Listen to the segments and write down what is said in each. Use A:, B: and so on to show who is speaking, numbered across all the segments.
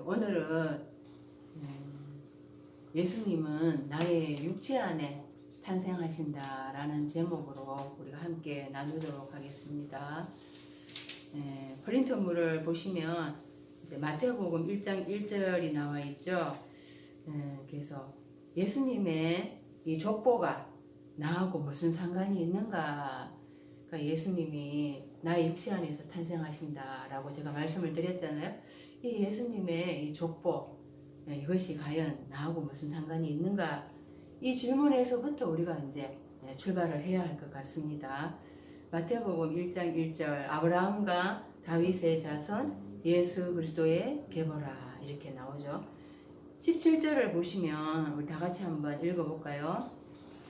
A: 오늘은 예수님은 나의 육체 안에 탄생하신다라는 제목으로 우리가 함께 나누도록 하겠습니다. 프린트물을 보시면 이제 마태복음 1장 1절이 나와 있죠. 그래서 예수님의 이 족보가 나하고 무슨 상관이 있는가? 그러니까 예수님이 나의 육체 안에서 탄생하신다라고 제가 말씀을 드렸잖아요. 이 예수님의 이 족보, 이것이 과연 나하고 무슨 상관이 있는가? 이 질문에서부터 우리가 이제 출발을 해야 할 것 같습니다. 마태복음 1장 1절 아브라함과 다윗의 자손 예수 그리스도의 계보라 이렇게 나오죠. 17절을 보시면 우리 다 같이 한번 읽어볼까요?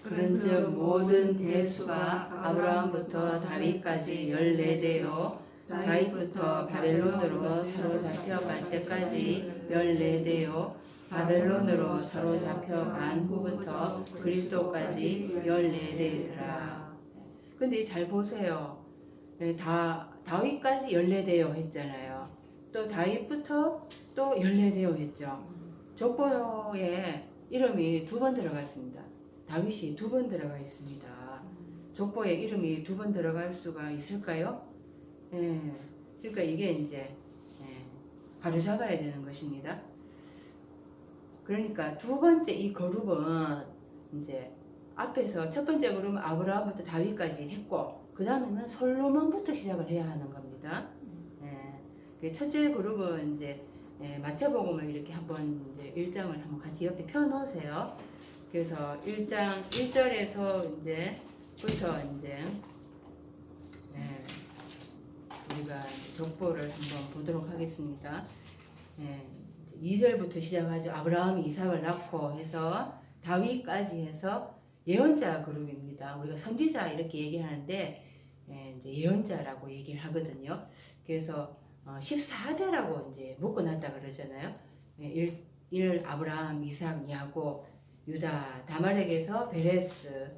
A: 그런즉 모든 대수가 아브라함부터 다윗까지 14대요 다윗부터 바벨론으로 사로잡혀갈 때까지 14대요 바벨론으로 사로잡혀간 후부터 그리스도까지 14대더라. 근데 잘 보세요. 다윗까지 14대요 했잖아요. 또 다윗부터 또 14대요 했죠. 족보에 이름이 2번 들어갔습니다. 다윗이 2번 들어가 있습니다. 족보에 이름이 2번 들어갈 수가 있을까요? 그러니까 이게 이제 바로 잡아야 되는 것입니다. 그러니까 두 번째 이 그룹은 이제 앞에서 첫 번째 그룹은 아브라함부터 다윗까지 했고 그 다음에는 솔로몬부터 시작을 해야 하는 겁니다. 첫째 그룹은 이제 마태복음을 이렇게 한번 이제 1장을 한번 같이 옆에 펴 놓으세요. 그래서 1장 1절에서 이제부터 이제 우리가 족보를 한번 보도록 하겠습니다. 2절부터 시작하죠. 아브라함이 이삭을 낳고 해서 다윗까지 해서 예언자 그룹입니다. 우리가 선지자 이렇게 얘기하는데 이제 예언자라고 얘기를 하거든요. 그래서 14대라고 이제 묶어놨다 그러잖아요. 1 아브라함, 이삭, 야곱, 유다, 다말렉에서 베레스,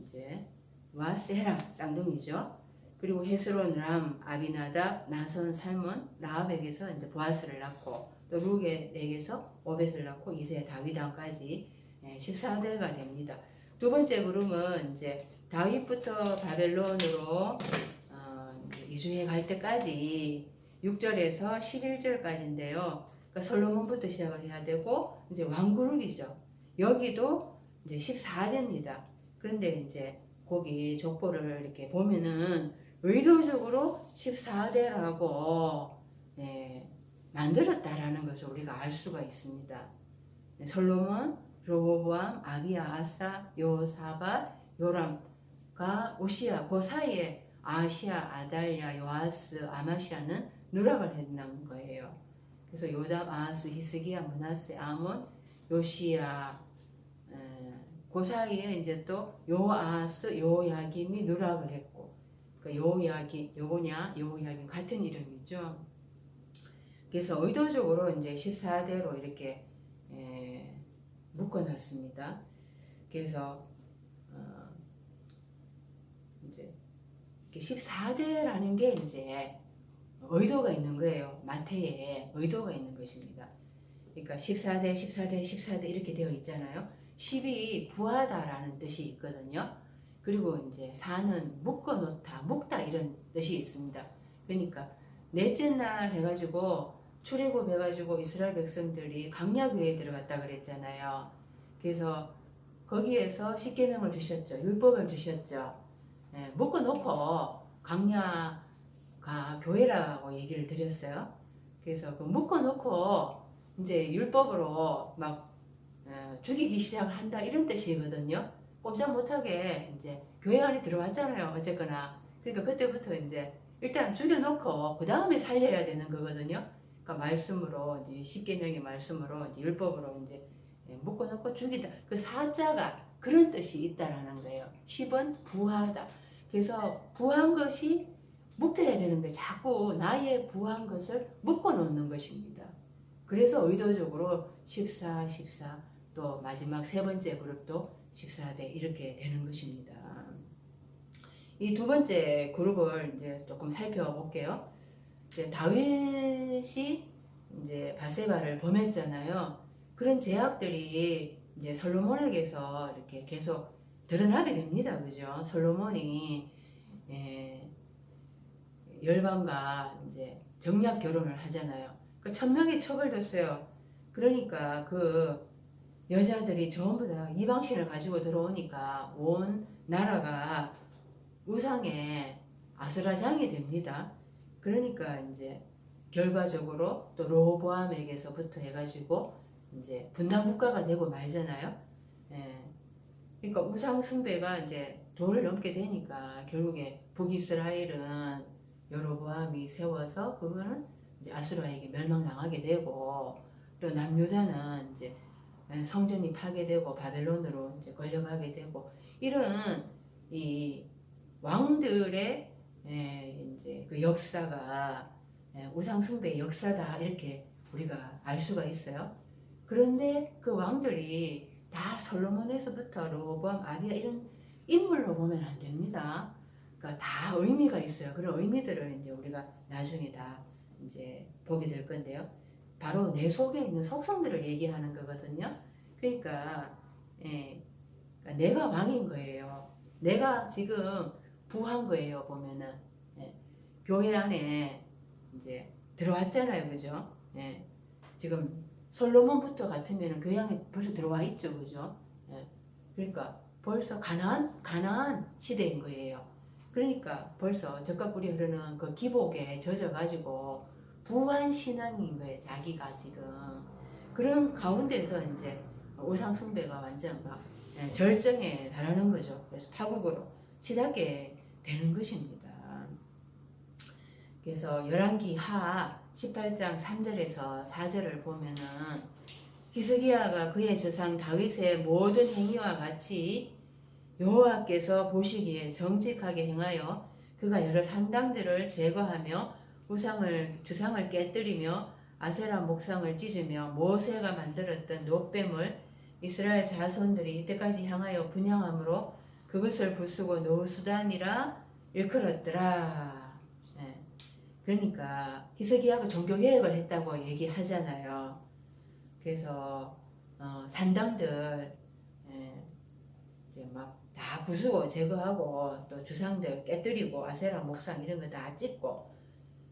A: 이제 와 세라 쌍둥이죠. 그리고 헤스론, 람, 아비나답, 나선, 살몬, 라합에게서 이제 보아스를 낳고 또 룩에게서 오벳을 낳고 이세 다윗왕까지 14대가 됩니다. 두 번째 그룹은 이제 다윗부터 바벨론으로 이주해 갈 때까지 6절에서 11절까지인데요. 그러니까 솔로몬부터 시작을 해야 되고 이제 왕그룹이죠. 여기도 이제 14대입니다. 그런데 이제 거기 족보를 이렇게 보면은 의도적으로 14대라고 만들었다라는 것을 우리가 알 수가 있습니다. 솔로몬, 르호보암, 아비야, 아사, 요사밧, 요람과 오시야 그 사이에 아시아, 아달랴, 요아스, 아마시아는 누락을 했는 거예요. 그래서 요담, 아하스, 히스기야, 므낫세, 아몬, 요시야 그 사이에 이제 또 요아스, 요야김이 누락을 했고 그 요야김, 요야김 같은 이름이죠. 그래서 의도적으로 이제 14대로 이렇게 묶어놨습니다. 그래서 이제 14대라는 게 이제 의도가 있는 거예요. 마태에 의도가 있는 것입니다. 그러니까 14대, 14대, 14대 이렇게 되어 있잖아요. 10이 구하다라는 뜻이 있거든요. 그리고 이제 4는 묶어놓다, 묶다 이런 뜻이 있습니다. 그러니까 넷째 날 해가지고 출애굽해가지고 이스라엘 백성들이 광야교에 들어갔다 그랬잖아요. 그래서 거기에서 십계명을 주셨죠. 율법을 주셨죠. 묶어놓고 광야가 교회라고 얘기를 드렸어요. 그래서 그 묶어놓고 이제 율법으로 막 죽이기 시작한다 이런 뜻이거든요. 꼼짝 못하게 이제 교회 안에 들어왔잖아요. 어쨌거나 그러니까 그때부터 이제 일단 죽여놓고 그 다음에 살려야 되는 거거든요. 그러니까 말씀으로 이제 십계명의 말씀으로 이제 율법으로 이제 묶어놓고 죽이다. 그 사자가 그런 뜻이 있다라는 거예요. 10은 부하다. 그래서 부한 것이 묶여야 되는데 자꾸 나의 부한 것을 묶어놓는 것입니다. 그래서 의도적으로 14, 14, 또 마지막 세 번째 그룹도 14대 이렇게 되는 것입니다. 이 두 번째 그룹을 이제 조금 살펴볼게요. 이제 다윗이 이제 바세바를 범했잖아요. 그런 죄악들이 이제 솔로몬에게서 이렇게 계속 드러나게 됩니다. 그죠? 솔로몬이 예, 열방과 이제 정략 결혼을 하잖아요. 그 1000명이 처벌됐어요. 그러니까 그 여자들이 전부 다 이방신을 가지고 들어오니까 온 나라가 우상의 아수라장이 됩니다. 그러니까 이제 결과적으로 또 로보암에게서부터 해가지고 이제 분단 국가가 되고 말잖아요. 예. 그러니까 우상 숭배가 이제 도를 넘게 되니까 결국에 북이스라엘은 여로보암이 세워서 그거는 이제 아수라에게 멸망당하게 되고 또 남유다는 이제 성전이 파괴되고 바벨론으로 이제 걸려가게 되고 이런 이 왕들의 이제 그 역사가 우상 숭배의 역사다 이렇게 우리가 알 수가 있어요. 그런데 그 왕들이 다 솔로몬에서부터 로보암, 아비야 이런 인물로 보면 안 됩니다. 그러니까 다 의미가 있어요. 그런 의미들을 이제 우리가 나중에 다 이제 보게 될 건데요. 바로 내 속에 있는 속성들을 얘기하는 거거든요. 그러니까, 그러니까 내가 왕인 거예요. 내가 지금 부한 거예요. 보면은 교회 안에 이제 들어왔잖아요, 그죠? 지금 솔로몬부터 같으면 교회 안에 벌써 들어와 있죠, 그죠? 그러니까 벌써 가나안 시대인 거예요. 그러니까 벌써 젖과 꿀이 흐르는 그 기복에 젖어가지고 부한 신앙인 거예요, 자기가 지금. 그런 가운데서 이제 우상 숭배가 완전 막 절정에 달하는 거죠. 그래서 파국으로 치닫게 되는 것입니다. 그래서 열왕기 하 18장 3절에서 4절을 보면은 히스기야가 그의 조상 다윗의 모든 행위와 같이 여호와께서 보시기에 정직하게 행하여 그가 여러 산당들을 제거하며 주상을 깨뜨리며 아세라 목상을 찢으며 모세가 만들었던 놋뱀을 이스라엘 자손들이 이때까지 향하여 분향함으로 그것을 부수고 노수단이라 일컬었더라. 그러니까 히스기야가 종교개혁을 했다고 얘기하잖아요. 그래서 산당들 이제 막 다 부수고 제거하고 또 주상들 깨뜨리고 아세라 목상 이런 거 다 찢고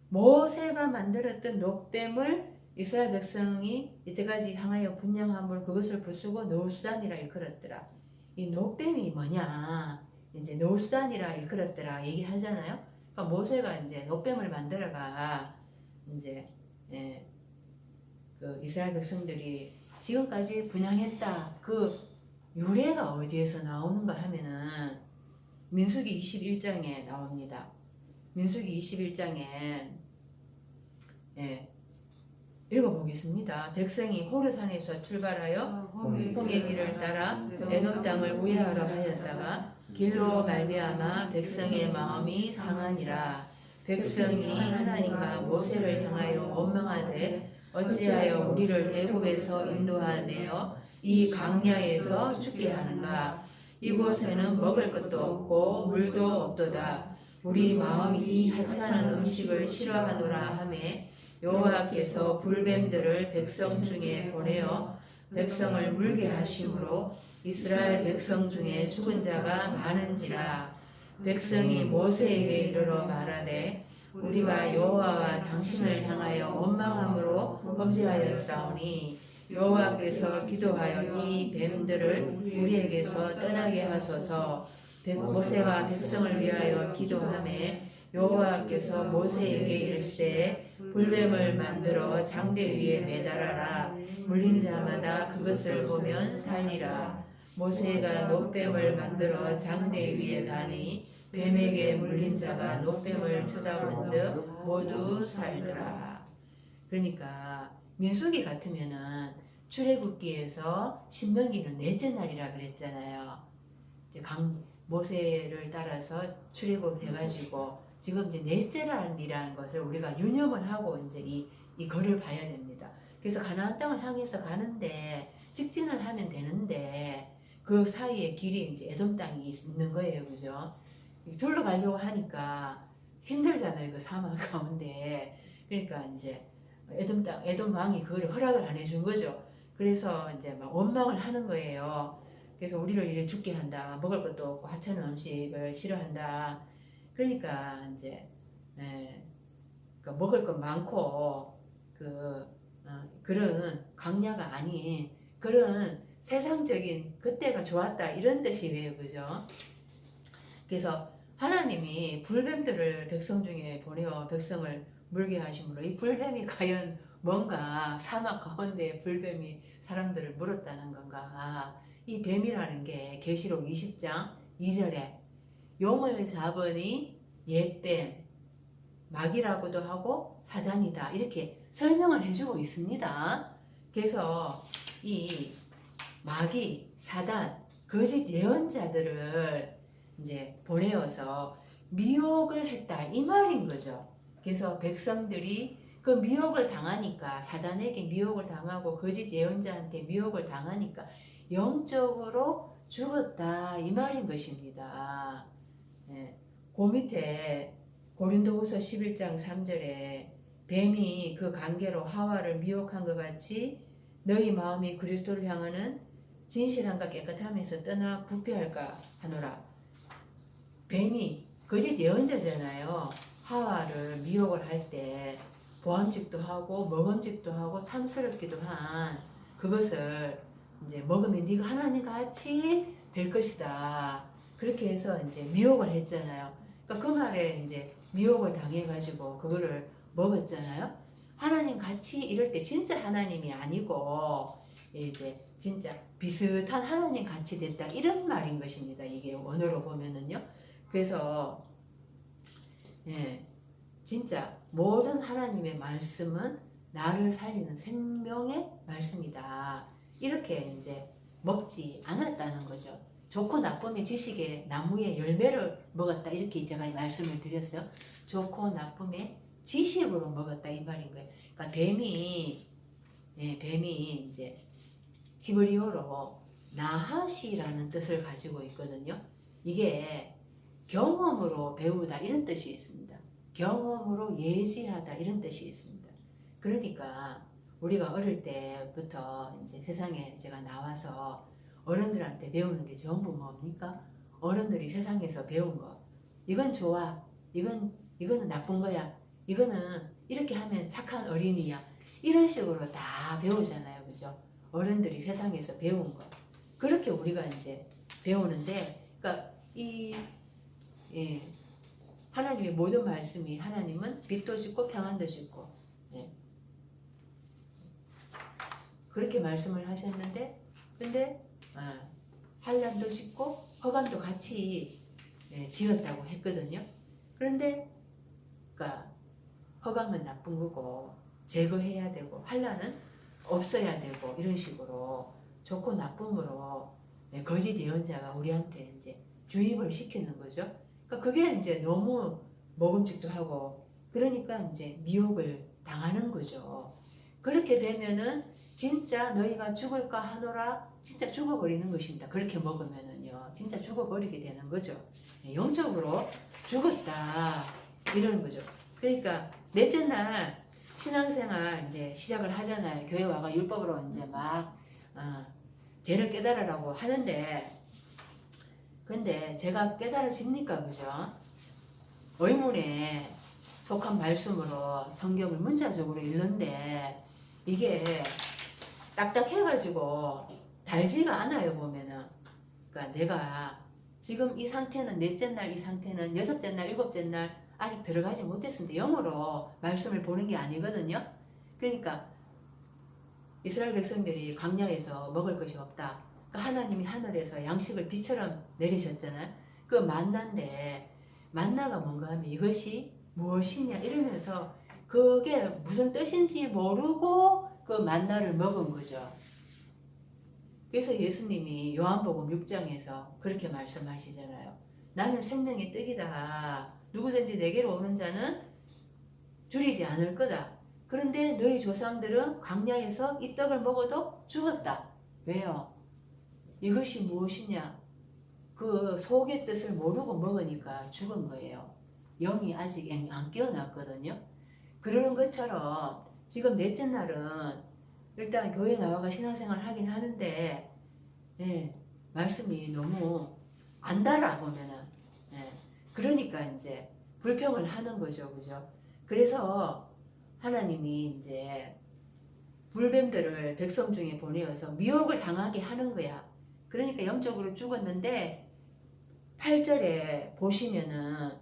A: 모세가 만들었던 놋뱀을 이스라엘 백성이 이때까지 향하여 분향함을 그것을 부수고 노수단이라 일컬었더라. 이 놋뱀이 뭐냐? 이제 노수단이라 일컬었더라 얘기하잖아요. 그러니까 모세가 이제 놋뱀을 만들어가 이제 그 이스라엘 백성들이 지금까지 분향했다. 그 유래가 어디에서 나오는가 하면은 민수기 21장에 나옵니다. 민수기 21장에 읽어보겠습니다. 백성이 호르산에서 출발하여 홍해 길을 따라 에돔 땅을 우회하러 하였다가 길로 말미암아 백성의 마음이 상하니라. 백성이 하나님과 모세를 향하여 원망하되 어찌하여 우리를 애굽에서 인도하내어 이 광야에서 죽게 하는가. 이곳에는 먹을 것도 없고 물도 없도다. 우리 마음이 이 하찮은 음식을 싫어하노라 하매 여호와께서 불뱀들을 백성 중에 보내어 백성을 물게 하심으로 이스라엘 백성 중에 죽은 자가 많은지라. 백성이 모세에게 이르러 말하되 우리가 여호와와 당신을 향하여 원망함으로 범죄하였사오니 여호와께서 기도하여 이 뱀들을 우리에게서 떠나게 하소서. 모세가 백성을 위하여 기도하매 여호와께서 모세에게 이르시되 불뱀을 만들어 장대 위에 매달아라. 물린 자마다 그것을 보면 살리라. 모세가 놋뱀을 만들어 장대 위에 다니 뱀에게 물린 자가 놋뱀을 쳐다본즉 모두 살더라. 그러니까 민수기 같으면은 출애굽기에서 신명기는 넷째 날이라 그랬잖아요. 이제 모세를 따라서 출애굽해가지고 지금 이제 넷째 날이라는 것을 우리가 유념을 하고 이제 이 거를 봐야 됩니다. 그래서 가나안 땅을 향해서 가는데 직진을 하면 되는데 그 사이에 길이 이제 에돔 땅이 있는 거예요, 그죠? 둘러 가려고 하니까 힘들잖아요, 그 사막 가운데. 그러니까 이제 에돔 왕이 그걸 허락을 안 해준 거죠. 그래서 이제 막 원망을 하는 거예요. 그래서 우리를 이래 죽게 한다. 먹을 것도 없고 하찮은 음식을 싫어한다. 그러니까 이제 그 먹을 것 많고 그런 광야가 아닌 그런 세상적인 그때가 좋았다 이런 뜻이에요, 그죠? 그래서 하나님이 불뱀들을 백성 중에 보내어 백성을 물게 하심으로 이 불뱀이 과연 뭔가 사막 가운데 불뱀이 사람들을 물었다는 건가? 이 뱀이라는 게 계시록 20장 2절에 용을 잡으니 옛뱀, 마귀라고도 하고 사단이다 이렇게 설명을 해주고 있습니다. 그래서 이 마귀, 사단, 거짓 예언자들을 이제 보내어서 미혹을 했다 이 말인 거죠. 그래서 백성들이 그 미혹을 당하니까 사단에게 미혹을 당하고 거짓 예언자한테 미혹을 당하니까 영적으로 죽었다 이 말인 것입니다. 예. 그 밑에 고린도후서 11장 3절에 뱀이 그 관계로 하와를 미혹한 것 같이 너희 마음이 그리스도를 향하는 진실함과 깨끗함에서 떠나 부패할까 하노라. 뱀이 거짓 예언자잖아요. 하와를 미혹을 할 때 보암직도 하고 먹음직도 하고 탐스럽기도 한 그것을 이제 먹으면 네가 하나님 같이 될 것이다. 그렇게 해서 이제 미혹을 했잖아요. 그러니까 그 말에 이제 미혹을 당해가지고 그거를 먹었잖아요. 하나님 같이 이럴 때 진짜 하나님이 아니고 이제 진짜 비슷한 하나님 같이 됐다 이런 말인 것입니다. 이게 원어로 보면은요. 그래서 진짜 모든 하나님의 말씀은 나를 살리는 생명의 말씀이다. 이렇게 이제 먹지 않았다는 거죠. 좋고 나쁨의 지식의 나무의 열매를 먹었다 이렇게 제가 말씀을 드렸어요. 좋고 나쁨의 지식으로 먹었다 이 말인 거예요. 그러니까 뱀이 이제 히브리어로 나하시라는 뜻을 가지고 있거든요. 이게 경험으로 배우다 이런 뜻이 있습니다. 경험으로 예지하다 이런 뜻이 있습니다. 그러니까 우리가 어릴 때부터 이제 세상에 제가 나와서 어른들한테 배우는 게 전부 뭡니까? 어른들이 세상에서 배운 거. 이건 좋아. 이거는 나쁜 거야. 이거는 이렇게 하면 착한 어린이야. 이런 식으로 다 배우잖아요. 그죠? 어른들이 세상에서 배운 거. 그렇게 우리가 이제 배우는데, 그러니까 하나님의 모든 말씀이 하나님은 빛도 짓고 평안도 짓고 그렇게 말씀을 하셨는데 근데 환난도 짓고 허감도 같이 지었다고 했거든요. 그런데 그러니까 허감은 나쁜 거고 제거해야 되고 환난은 없어야 되고 이런 식으로 좋고 나쁨으로 거짓 예언자가 우리한테 이제 주입을 시키는 거죠. 그러니까 그게 이제 너무 먹음직도 하고 그러니까 이제 미혹을 당하는 거죠. 그렇게 되면은 진짜 너희가 죽을까 하노라 진짜 죽어버리는 것입니다. 그렇게 먹으면은요 진짜 죽어버리게 되는 거죠. 영적으로 죽었다 이러는 거죠. 그러니까 넷째 날 신앙생활 이제 시작을 하잖아요. 교회 와가 율법으로 이제 막 죄를 깨달으라고 하는데 근데 제가 깨달아집니까? 그죠? 의문에 속한 말씀으로 성경을 문자적으로 읽는데 이게 딱딱해가지고 달지가 않아요 보면은. 그러니까 내가 지금 이 상태는 넷째 날 이 상태는 여섯째 날 일곱째 날 아직 들어가지 못했습니다. 영어로 말씀을 보는 게 아니거든요. 그러니까 이스라엘 백성들이 광야에서 먹을 것이 없다. 그러니까 하나님이 하늘에서 양식을 비처럼 내리셨잖아요. 그 만나인데 만나가 뭔가 하면 이것이 무엇이냐 이러면서 그게 무슨 뜻인지 모르고 그 만나를 먹은 거죠. 그래서 예수님이 요한복음 6장에서 그렇게 말씀하시잖아요. 나는 생명의 떡이다. 누구든지 내게로 오는 자는 줄이지 않을 거다. 그런데 너희 조상들은 광야에서 이 떡을 먹어도 죽었다. 왜요? 이것이 무엇이냐? 그 속의 뜻을 모르고 먹으니까 죽은 거예요. 영이 아직 안 깨어났거든요. 그러는 것처럼 지금 넷째 날은 일단 교회 나와가 신앙생활 하긴 하는데 예, 말씀이 너무 안 달아 보면은 예, 그러니까 이제 불평을 하는 거죠, 그죠? 그래서 하나님이 이제 불뱀들을 백성 중에 보내어서 미혹을 당하게 하는 거야. 그러니까 영적으로 죽었는데 8절에 보시면은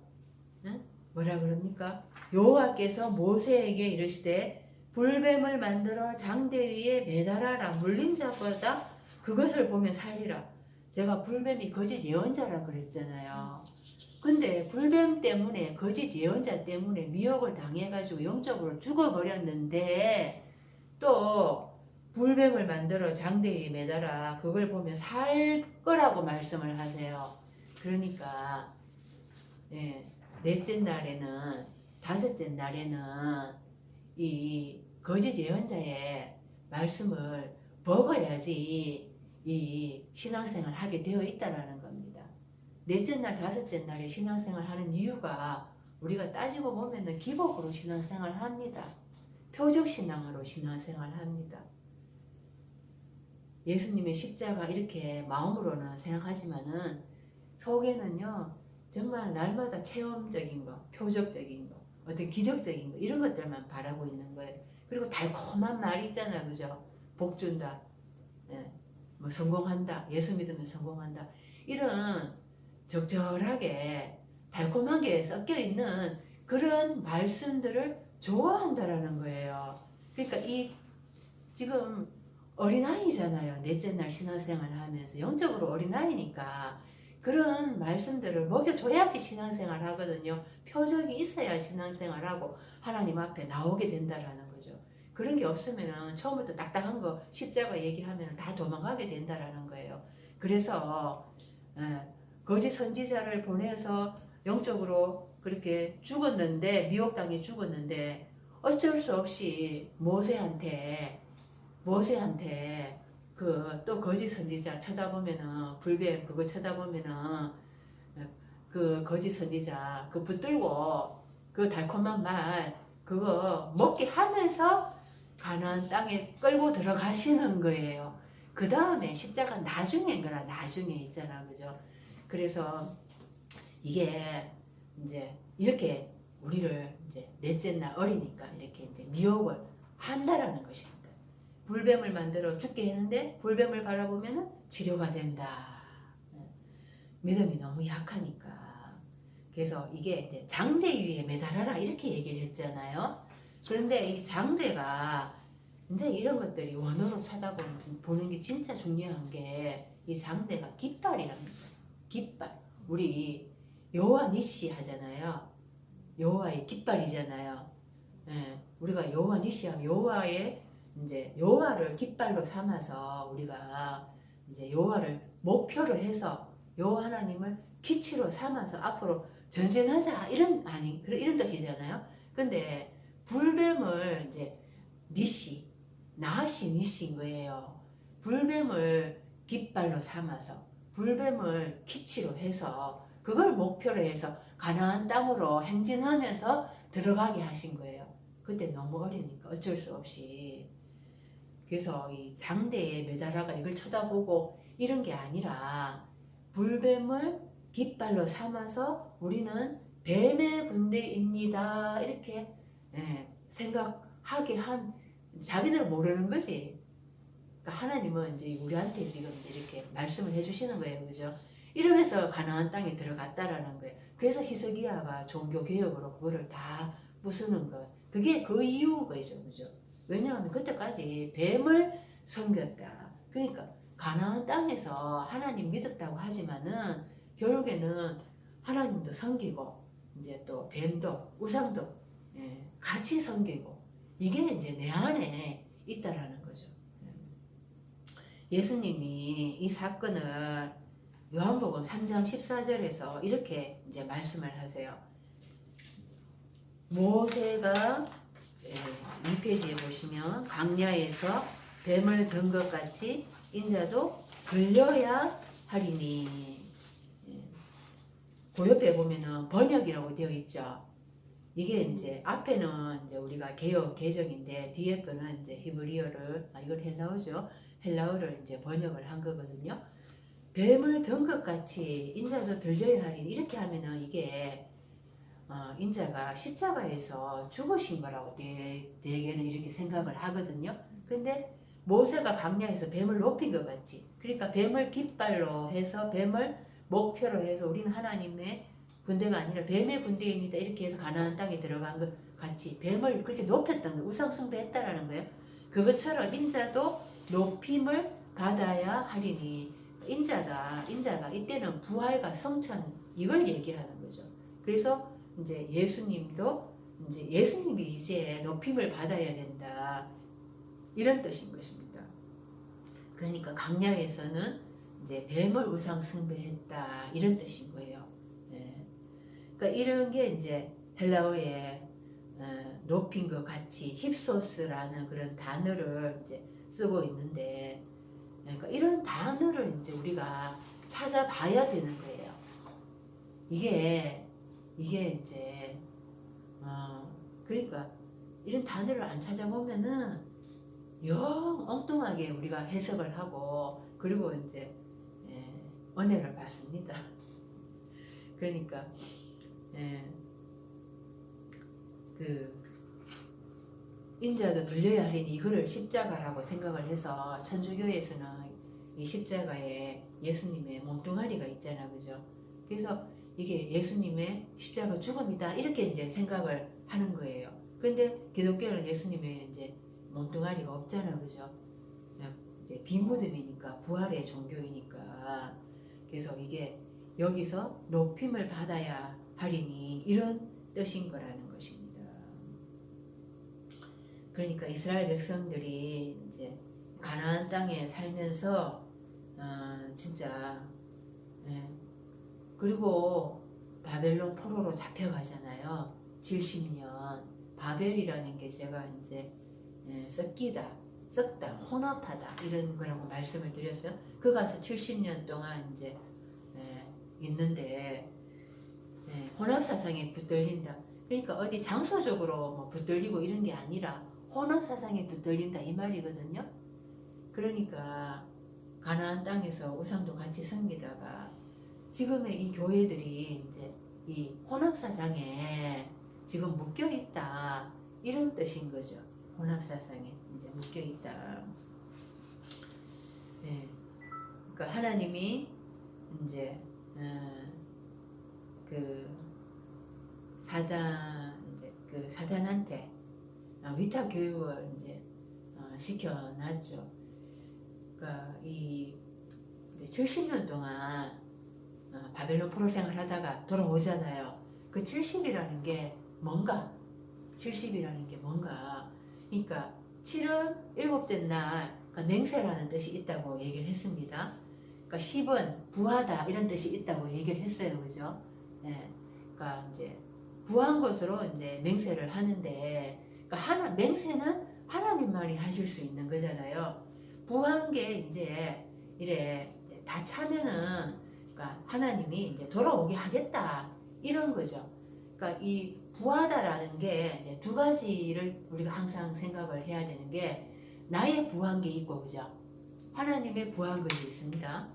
A: 뭐라 그럽니까? 여호와께서 모세에게 이르시되 불뱀을 만들어 장대 위에 매달아라. 물린 자보다 그것을 보면 살리라. 제가 불뱀이 거짓 예언자라 그랬잖아요. 근데 불뱀 때문에 거짓 예언자 때문에 미혹을 당해가지고 영적으로 죽어버렸는데 또 불뱀을 만들어 장대 위에 매달아. 그걸 보면 살 거라고 말씀을 하세요. 그러니까 예, 넷째 날에는 다섯째 날에는 이 거짓 예언자의 말씀을 먹어야지 이 신앙생활 하게 되어 있다라는 겁니다. 넷째 날 다섯째 날에 신앙생활 하는 이유가 우리가 따지고 보면은 기복으로 신앙생활 합니다. 표적 신앙으로 신앙생활 합니다. 예수님의 십자가 이렇게 마음으로는 생각하지만은 속에는요 정말 날마다 체험적인 거, 표적적인 거, 어떤 기적적인 거 이런 것들만 바라고 있는 거예요. 그리고 달콤한 말이 있잖아, 그죠? 복 준다, 예, 뭐 성공한다, 예수 믿으면 성공한다 이런 적절하게 달콤한 게 섞여 있는 그런 말씀들을 좋아한다라는 거예요. 그러니까 이 지금 어린아이잖아요. 넷째 날 신앙생활 하면서 영적으로 어린아이니까 그런 말씀들을 먹여줘야지 신앙생활 하거든요. 표적이 있어야 신앙생활 하고 하나님 앞에 나오게 된다라는 거죠. 그런 게 없으면 처음부터 딱딱한 거 십자가 얘기하면 다 도망가게 된다라는 거예요. 그래서 거짓 선지자를 보내서 영적으로 그렇게 죽었는데 미혹당해 죽었는데 어쩔 수 없이 모세한테 그 또 거짓 선지자 쳐다보면은 불뱀 그거 쳐다보면은 그 거짓 선지자 그 붙들고 그 달콤한 말 그거 먹게 하면서 가나안 땅에 끌고 들어가시는 거예요. 그 다음에 십자가 나중에 거라 나중에 있잖아, 그죠? 그래서 이게 이제 이렇게 우리를 이제 넷째 날 어리니까 이렇게 이제 미혹을 한다라는 것입니다. 불뱀을 만들어 죽게 했는데 불뱀을 바라보면 치료가 된다. 믿음이 너무 약하니까. 그래서 이게 이제 장대 위에 매달아라 이렇게 얘기를 했잖아요. 그런데 이 장대가 이제 이런 것들이 원어로 찾아보는 게 진짜 중요한 게 이 장대가 깃발이랍니다. 깃발. 우리 여호와 니시 하잖아요. 여호와의 깃발이잖아요. 예, 우리가 여호와 니시 하면 여호와의 이제 여호와를 깃발로 삼아서 우리가 이제 여호와를 목표로 해서 여호와 하나님을 기치로 삼아서 앞으로 전진하자 이런 아니 이런 뜻이잖아요. 근데 불뱀을 이제 니시 나시 니시인 거예요. 불뱀을 깃발로 삼아서 불뱀을 기치로 해서 그걸 목표로 해서 가나안 땅으로 행진하면서 들어가게 하신 거예요. 그때 너무 어리니까 어쩔 수 없이. 그래서 이 장대에 매달아가 이걸 쳐다보고 이런 게 아니라 불뱀을 깃발로 삼아서 우리는 뱀의 군대입니다. 이렇게 생각하게 한 자기들 모르는 거지. 그러니까 하나님은 이제 우리한테 지금 이제 이렇게 말씀을 해주시는 거예요, 그죠? 이러면서 가나안 땅에 들어갔다라는 거예요. 그래서 히스기야가 종교 개혁으로 그거를 다 부수는 거. 그게 그 이유인 거죠, 그죠? 왜냐하면 그때까지 뱀을 섬겼다. 그러니까 가나안 땅에서 하나님 믿었다고 하지만은 결국에는 하나님도 섬기고 이제 또 뱀도 우상도 같이 섬기고 이게 이제 내 안에 있다라는 거죠. 예수님이 이 사건을 요한복음 3장 14절에서 이렇게 이제 말씀을 하세요. 모세가 2페이지에 보시면 광야에서 뱀을 든 것 같이 인자도 들려야 하리니. 그 옆에 보면은 번역이라고 되어 있죠. 이게 이제 앞에는 이제 우리가 개역 개정인데 뒤에 거는 이제 히브리어를 이걸 헬라어죠. 헬라어를 이제 번역을 한 거거든요. 뱀을 든 것 같이 인자도 들려야 하리니 이렇게 하면은 이게 인자가 십자가에서 죽으신 거라고 대개는 이렇게 생각을 하거든요. 근데 모세가 광야에서 뱀을 높인 것 같이 그러니까 뱀을 깃발로 해서 뱀을 목표로 해서 우리는 하나님의 군대가 아니라 뱀의 군대입니다. 이렇게 해서 가나안 땅에 들어간 것 같이 뱀을 그렇게 높였던 거예요. 우상숭배했다라는 거예요. 그것처럼 인자도 높임을 받아야 하리니 인자가 이때는 부활과 성천 이걸 얘기하는 거죠. 그래서 이제 예수님이 이제 높임을 받아야 된다 이런 뜻인 것입니다. 그러니까 광야에서는 이제 뱀을 우상 숭배했다 이런 뜻인 거예요. 예. 그러니까 이런 게 이제 헬라어에 높인 것 같이 힙소스라는 그런 단어를 이제 쓰고 있는데, 그러니까 이런 단어를 이제 우리가 찾아봐야 되는 거예요. 이게 이제 그러니까 이런 단어를 안 찾아보면은 영 엉뚱하게 우리가 해석을 하고 그리고 이제 은혜를 받습니다. 그러니까 그 인자도 들려야 하리니 이거를 십자가라고 생각을 해서 천주교에서는 이 십자가에 예수님의 몸뚱아리가 있잖아, 그죠? 그래서 이게 예수님의 십자가 죽음이다 이렇게 이제 생각을 하는 거예요. 그런데 기독교는 예수님의 이제 몸뚱아리가 없잖아, 그죠? 이제 빈무덤이니까 부활의 종교이니까 그래서 이게 여기서 높임을 받아야 하리니 이런 뜻인 거라는 것입니다. 그러니까 이스라엘 백성들이 이제 가나안 땅에 살면서 진짜 그리고 바벨론 포로로 잡혀가잖아요. 70년 바벨이라는 게 제가 이제 썩기다, 썩다, 혼합하다 이런 거라고 말씀을 드렸어요. 그 가서 70년 동안 이제 있는데 혼합 사상에 붙들린다. 그러니까 어디 장소적으로 뭐 붙들리고 이런 게 아니라 혼합 사상에 붙들린다 이 말이거든요. 그러니까 가나안 땅에서 우상도 같이 섬기다가 지금의 이 교회들이 이제 이 혼합 사상에 지금 묶여 있다 이런 뜻인 거죠. 혼합 사상에 이제 묶여 있다. 그러니까 하나님이 이제 그 사단한테 위탁 교육을 이제 시켜놨죠. 그러니까 이 이제 70년 동안 바벨론 포로 생활하다가 돌아오잖아요. 그 70이라는 게 뭔가 70이라는 게 뭔가 그러니까 7은 일곱째 날 그러니까 맹세라는 뜻이 있다고 얘기를 했습니다. 그러니까 10은 부하다 이런 뜻이 있다고 얘기를 했어요, 그죠? 그러니까 이제 부한 것으로 이제 맹세를 하는데, 그러니까 맹세는 하나님만이 하실 수 있는 거잖아요. 부한 게 이제 이래 다 차면은, 그러니까 하나님이 이제 돌아오게 하겠다 이런 거죠. 그러니까 이 부하다라는 게 두 가지를 우리가 항상 생각을 해야 되는 게 나의 부한 게 있고, 그죠? 하나님의 부한 것이 있습니다.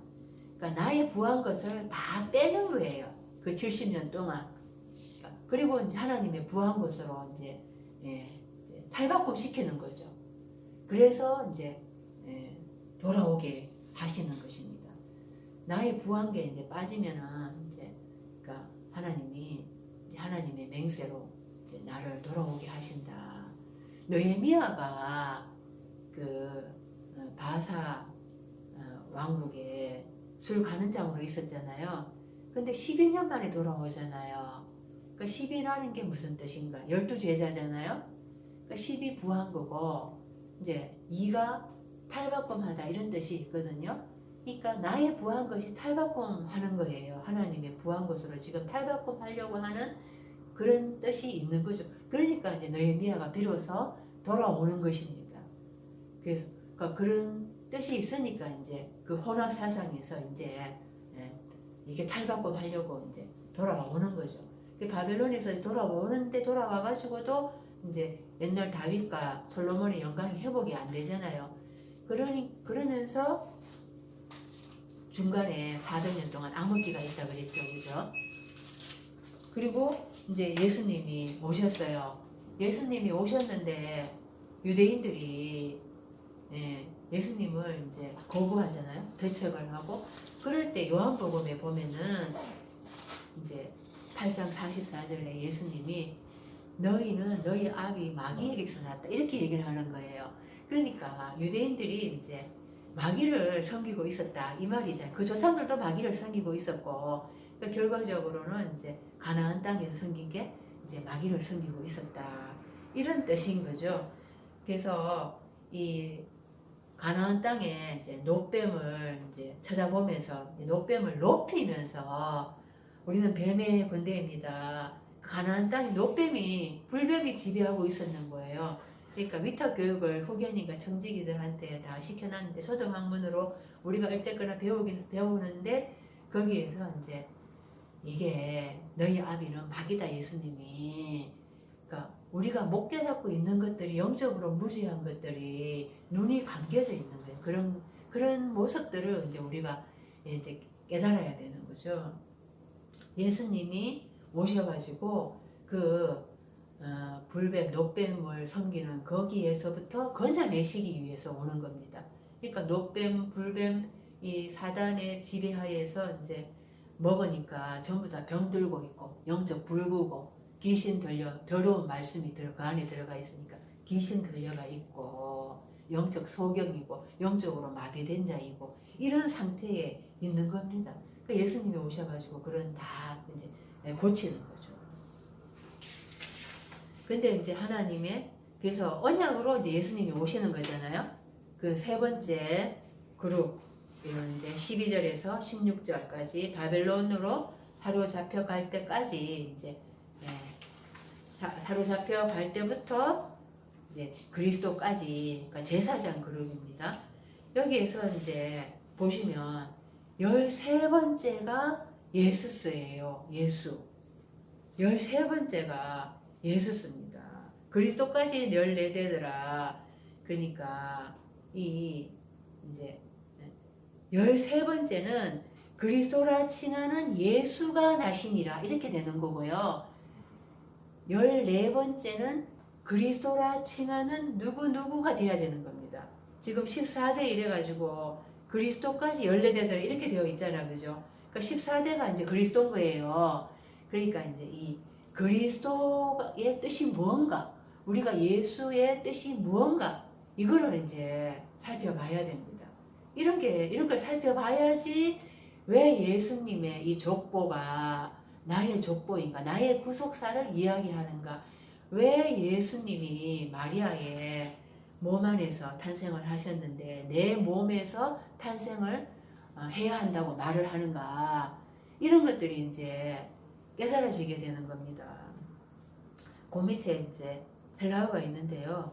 A: 그러니까 나의 부한 것을 다 빼는 거예요. 그 70년 동안. 그리고 이제 하나님의 부한 것으로 이제 탈바꿈 시키는 거죠. 그래서 이제 돌아오게 하시는 것입니다. 나의 부한 게 이제 빠지면은 이제 그러니까 하나님의 맹세로 이제 나를 돌아오게 하신다. 느헤미야가 그 바사 왕국에 술 가는 장으로 있었잖아요. 근데 12년 만에 돌아오잖아요. 그러니까 12라는 게 무슨 뜻인가? 12제자잖아요. 그러니까 12 부한 거고 이제 2가 탈바꿈하다 이런 뜻이 있거든요. 그러니까 나의 부한 것이 탈바꿈하는 거예요. 하나님의 부한 것으로 지금 탈바꿈하려고 하는 그런 뜻이 있는 거죠. 그러니까 이제 느헤미야가 비로소 돌아오는 것입니다. 그래서 그러니까 그런 뜻이 있으니까 이제 그 혼합 사상에서 이제 이게 탈바꿈하려고 이제 돌아오는 거죠. 바벨론에서 돌아오는데 돌아와가지고도 이제 옛날 다윗과 솔로몬의 영광이 회복이 안 되잖아요. 그러면서 중간에 400년 동안 암흑기가 있다 그랬죠, 그죠? 그리고 이제 예수님이 오셨어요. 예수님이 오셨는데 유대인들이 예수님을 이제 거부하잖아요. 배척을 하고. 그럴 때 요한복음에 보면은 이제 8장 44절에 예수님이 너희는 너희 아비 마귀에게서 났다 이렇게 얘기를 하는 거예요. 그러니까 유대인들이 이제 마귀를 섬기고 있었다 이 말이잖아요. 그 조상들도 마귀를 섬기고 있었고, 그러니까 결과적으로는 이제 가나안 땅에서 섬긴 게 이제 마귀를 섬기고 있었다 이런 뜻인 거죠. 그래서 이 가나안 땅에 이제 노뱀을 이제 쳐다보면서 노뱀을 높이면서 우리는 뱀의 군대입니다. 가나안 땅에 노뱀이 불뱀이 지배하고 있었는 거예요. 그러니까 위탁 교육을 후견인과 청지기들한테 다 시켜놨는데 초등학문으로 우리가 어쨌거나 배우는데 거기에서 이제 이게 너희 아비는 마귀다 예수님이. 그러니까 우리가 못 깨닫고 있는 것들이 영적으로 무지한 것들이 눈이 감겨져 있는 거예요. 그런 모습들을 이제 우리가 이제 깨달아야 되는 거죠. 예수님이 오셔가지고 불뱀, 노뱀을 섬기는 거기에서부터 건져내시기 위해서 오는 겁니다. 그러니까 노뱀, 불뱀, 이 사단의 지배하에서 이제 먹으니까 전부 다 병들고 있고 영적 불구고 귀신 더러운 말씀이 그 안에 들어가 있으니까 귀신 들려가 있고 영적 소경이고 영적으로 마비된 자이고 이런 상태에 있는 겁니다. 그러니까 예수님이 오셔가지고 그런 다 이제 고치는 거죠. 근데 이제 그래서 언약으로 이제 예수님이 오시는 거잖아요. 그 세 번째 그룹, 이제 12절에서 16절까지 바벨론으로 사로잡혀 갈 때까지 이제 사로잡혀 갈 때부터 이제 그리스도까지, 그러니까 제사장 그룹입니다. 여기에서 이제 보시면 13번째가 예수스예요. 예수. 13번째가 예수스입니다. 그리스도까지 14대더라. 그러니까 이제 13번째는 그리스도라 칭하는 예수가 나시니라 이렇게 되는 거고요. 14번째는 그리스도라 칭하는 누구누구가 돼야 되는 겁니다. 지금 14대 이래가지고 그리스도까지 14대더라 이렇게 되어 있잖아, 그죠? 그러니까 14대가 이제 그리스도인 거예요. 그러니까 이제 이 그리스도의 뜻이 무언가, 우리가 예수의 뜻이 무언가, 이거를 이제 살펴봐야 됩니다. 이런 걸 살펴봐야지 왜 예수님의 이 족보가 나의 족보인가, 나의 구속사를 이야기하는가, 왜 예수님이 마리아의 몸 안에서 탄생을 하셨는데 내 몸에서 탄생을 해야 한다고 말을 하는가, 이런 것들이 이제 깨달아지게 되는 겁니다. 그 밑에 이제 헬라어가 있는데요.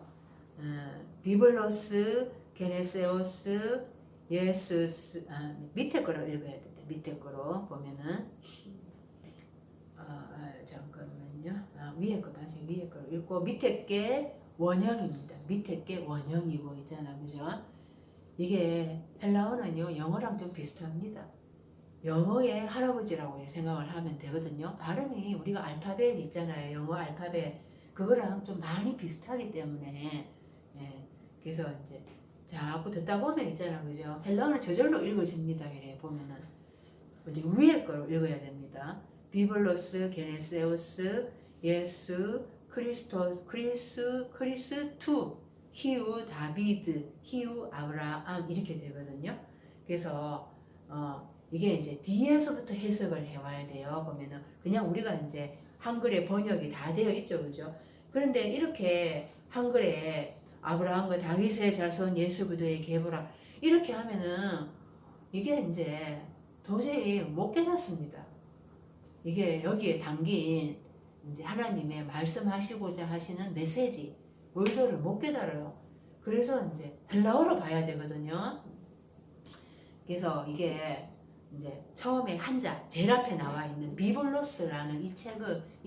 A: 비블로스, 게네세오스, 예수스, 밑에 거로 읽어야 돼. 밑에 거로 보면은 잠깐만요. 위에 거 맞아요. 위에 거로 읽고 밑에 게 원형입니다. 밑에 게 원형이고 있잖아, 그죠? 이게 헬라어는요 영어랑 좀 비슷합니다. 영어의 할아버지라고 생각을 하면 되거든요. 발음이 우리가 알파벳 있잖아요. 영어 알파벳 그거랑 좀 많이 비슷하기 때문에 그래서 이제 자꾸 듣다 보면 있잖아, 그죠? 헬라어는 저절로 읽어집니다. 이래 보면은 이제 위에 거로 읽어야 됩니다. 비블로스, 게네세우스, 예수, 크리스투, 히우 다비드, 히우 아브라함 이렇게 되거든요. 그래서 이게 이제 뒤에서부터 해석을 해와야 돼요. 보면은 그냥 우리가 이제 한글에 번역이 다 되어 있죠, 그죠? 그런데 이렇게 한글에 아브라함과 다윗의 자손 예수 그리스도의 계보라 이렇게 하면은 이게 이제 도저히 못 깨닫습니다. 이게 여기에 담긴 이제 하나님의 말씀하시고자 하시는 메시지, 의도를 못 깨달아요. 그래서 이제 헬라어로 봐야 되거든요. 그래서 이게 이제 처음에 한자 제일 앞에 나와 있는 비블로스라는 이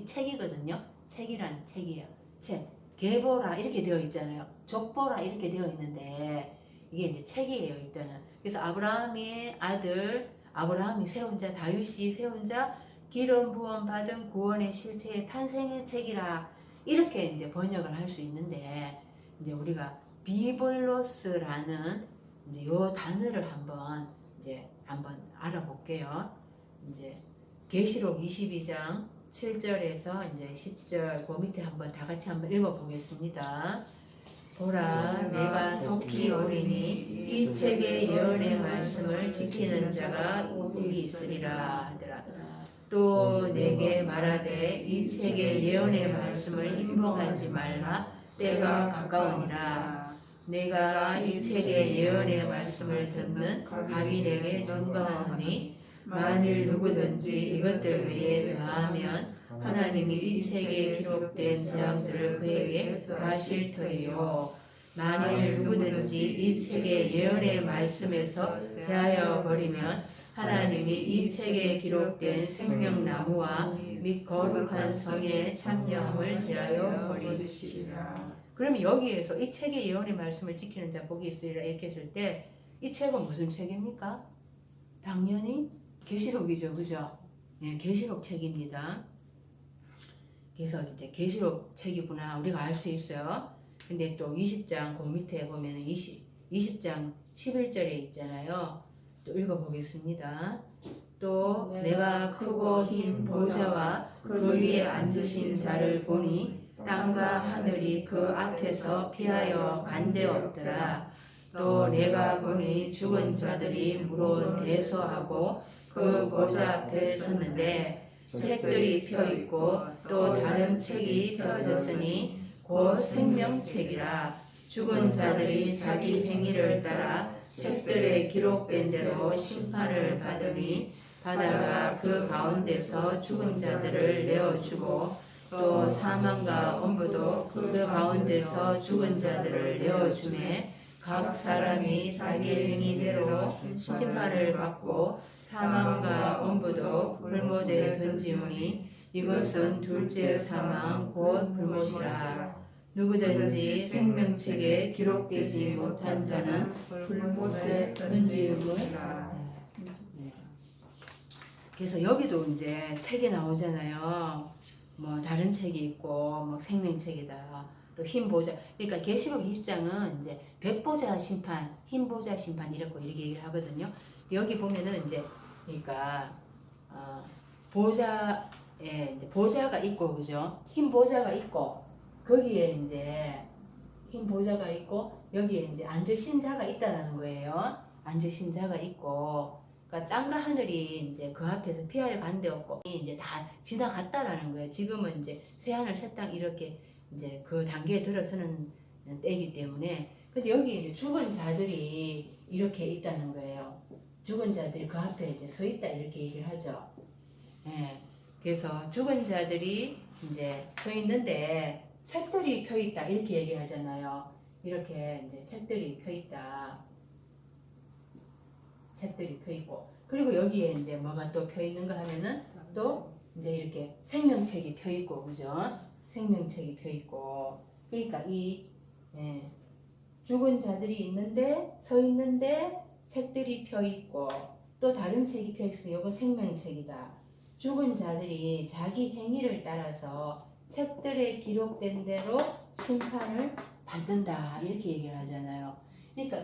A: 책이거든요. 책이란 책이야. 책. 계보라 이렇게 되어 있잖아요. 족보라 이렇게 되어 있는데 이게 이제 책이에요. 일단은. 그래서 아브라함의 아들 아브라함이 세운 자 다윗이 세운 자 기름 부음 받은 구원의 실체의 탄생의 책이라 이렇게 이제 번역을 할 수 있는데 이제 우리가 비블로스라는 이제 요 단어를 한번 알아볼게요. 이제 계시록 22장 7절에서 이제 10절 그 밑에 다 같이 한번 읽어보겠습니다. 보라, 내가 속히 오리니 이 책의 예언의 말씀을 지키는 자가 복이 있으리라 하더라. 또 내게 말하되 이 책의 예언의 말씀을 임봉하지 말라. 때가 가까우니라. 내가 이 책의 예언의 말씀을 듣는 각이 내게 증거하오니 만일 누구든지 이것들 외에 더하면 하나님이 이 책에 기록된 재앙들을 그에게 가실 터이요. 만일 누구든지 이 책의 예언의 말씀에서 제하여 버리면 하나님이 이 책에 기록된 생명나무와 및 거룩한 성의 참여함을 제하여 버리시리라. 그러면 여기에서 이 책의 예언의 말씀을 지키는 자 복이 있으리라 이렇게 했을 때 이 책은 무슨 책입니까? 당연히 계시록이죠, 그죠? 네, 계시록 책입니다. 그래서 이제 계시록 책이구나 우리가 알 수 있어요. 근데 또 20장 그 밑에 보면 20장 11절에 있잖아요. 또 읽어보겠습니다. 또 내가 크고 흰 보좌와 그 위에 앉으신 자를 보니 땅과 하늘이 그 앞에서 피하여 간데없더라. 또 내가 보니 죽은 자들이 무로 대소하고 그 보좌 앞에 섰는데 책들이 펴있고 또 다른 책이 펴졌으니 곧 생명책이라. 죽은 자들이 자기 행위를 따라 책들에 기록된 대로 심판을 받으니 바다가 그 가운데서 죽은 자들을 내어주고 또 사망과 엄부도 그 가운데서 죽은 자들을 내어주매 각 사람이 자기 행위대로 심판을 받고 사망과 엄부도 불못에 던지오니 이것은 둘째 사망 곧 불못이라. 누구든지 생명책에 기록되지 못한 자는 불못에 던지음을. 그래서 여기도 이제 책이 나오잖아요. 뭐 다른 책이 있고 뭐 생명책이다. 또 흰 보좌. 그러니까 계시록 20장은 이제 백보자 심판, 흰 보좌 심판 이렇게 얘기를 하거든요. 여기 보면은 이제 그러니까 보좌에 이제 보좌가 있고 그죠? 흰 보좌가 있고 거기에 이제 흰 보좌가 있고 여기에 이제 앉으신 자가 있다는 거예요. 앉으신 자가 있고 그러니까 땅과 하늘이 이제 그 앞에서 피하여 간 데 없고 이제 다 지나갔다라는 거예요. 지금은 이제 새하늘 새 땅 이렇게 이제 그 단계에 들어서는 때이기 때문에 근데 여기 이제 죽은 자들이 이렇게 있다는 거예요. 죽은 자들이 그 앞에 이제 서 있다 이렇게 얘기를 하죠. 예. 그래서 죽은 자들이 이제 서 있는데 책들이 펴 있다 이렇게 얘기하잖아요. 이렇게 이제 책들이 펴 있다. 책들이 펴 있고 그리고 여기에 이제 뭐가 또 펴 있는가 하면은 또 이제 이렇게 생명책이 펴 있고 그죠? 생명책이 펴 있고 그러니까 죽은 자들이 있는데 서 있는데 책들이 펴 있고 또 다른 책이 펴 있어. 이건 생명책이다. 죽은 자들이 자기 행위를 따라서 책들에 기록된 대로 심판을 받는다 이렇게 얘기를 하잖아요. 그러니까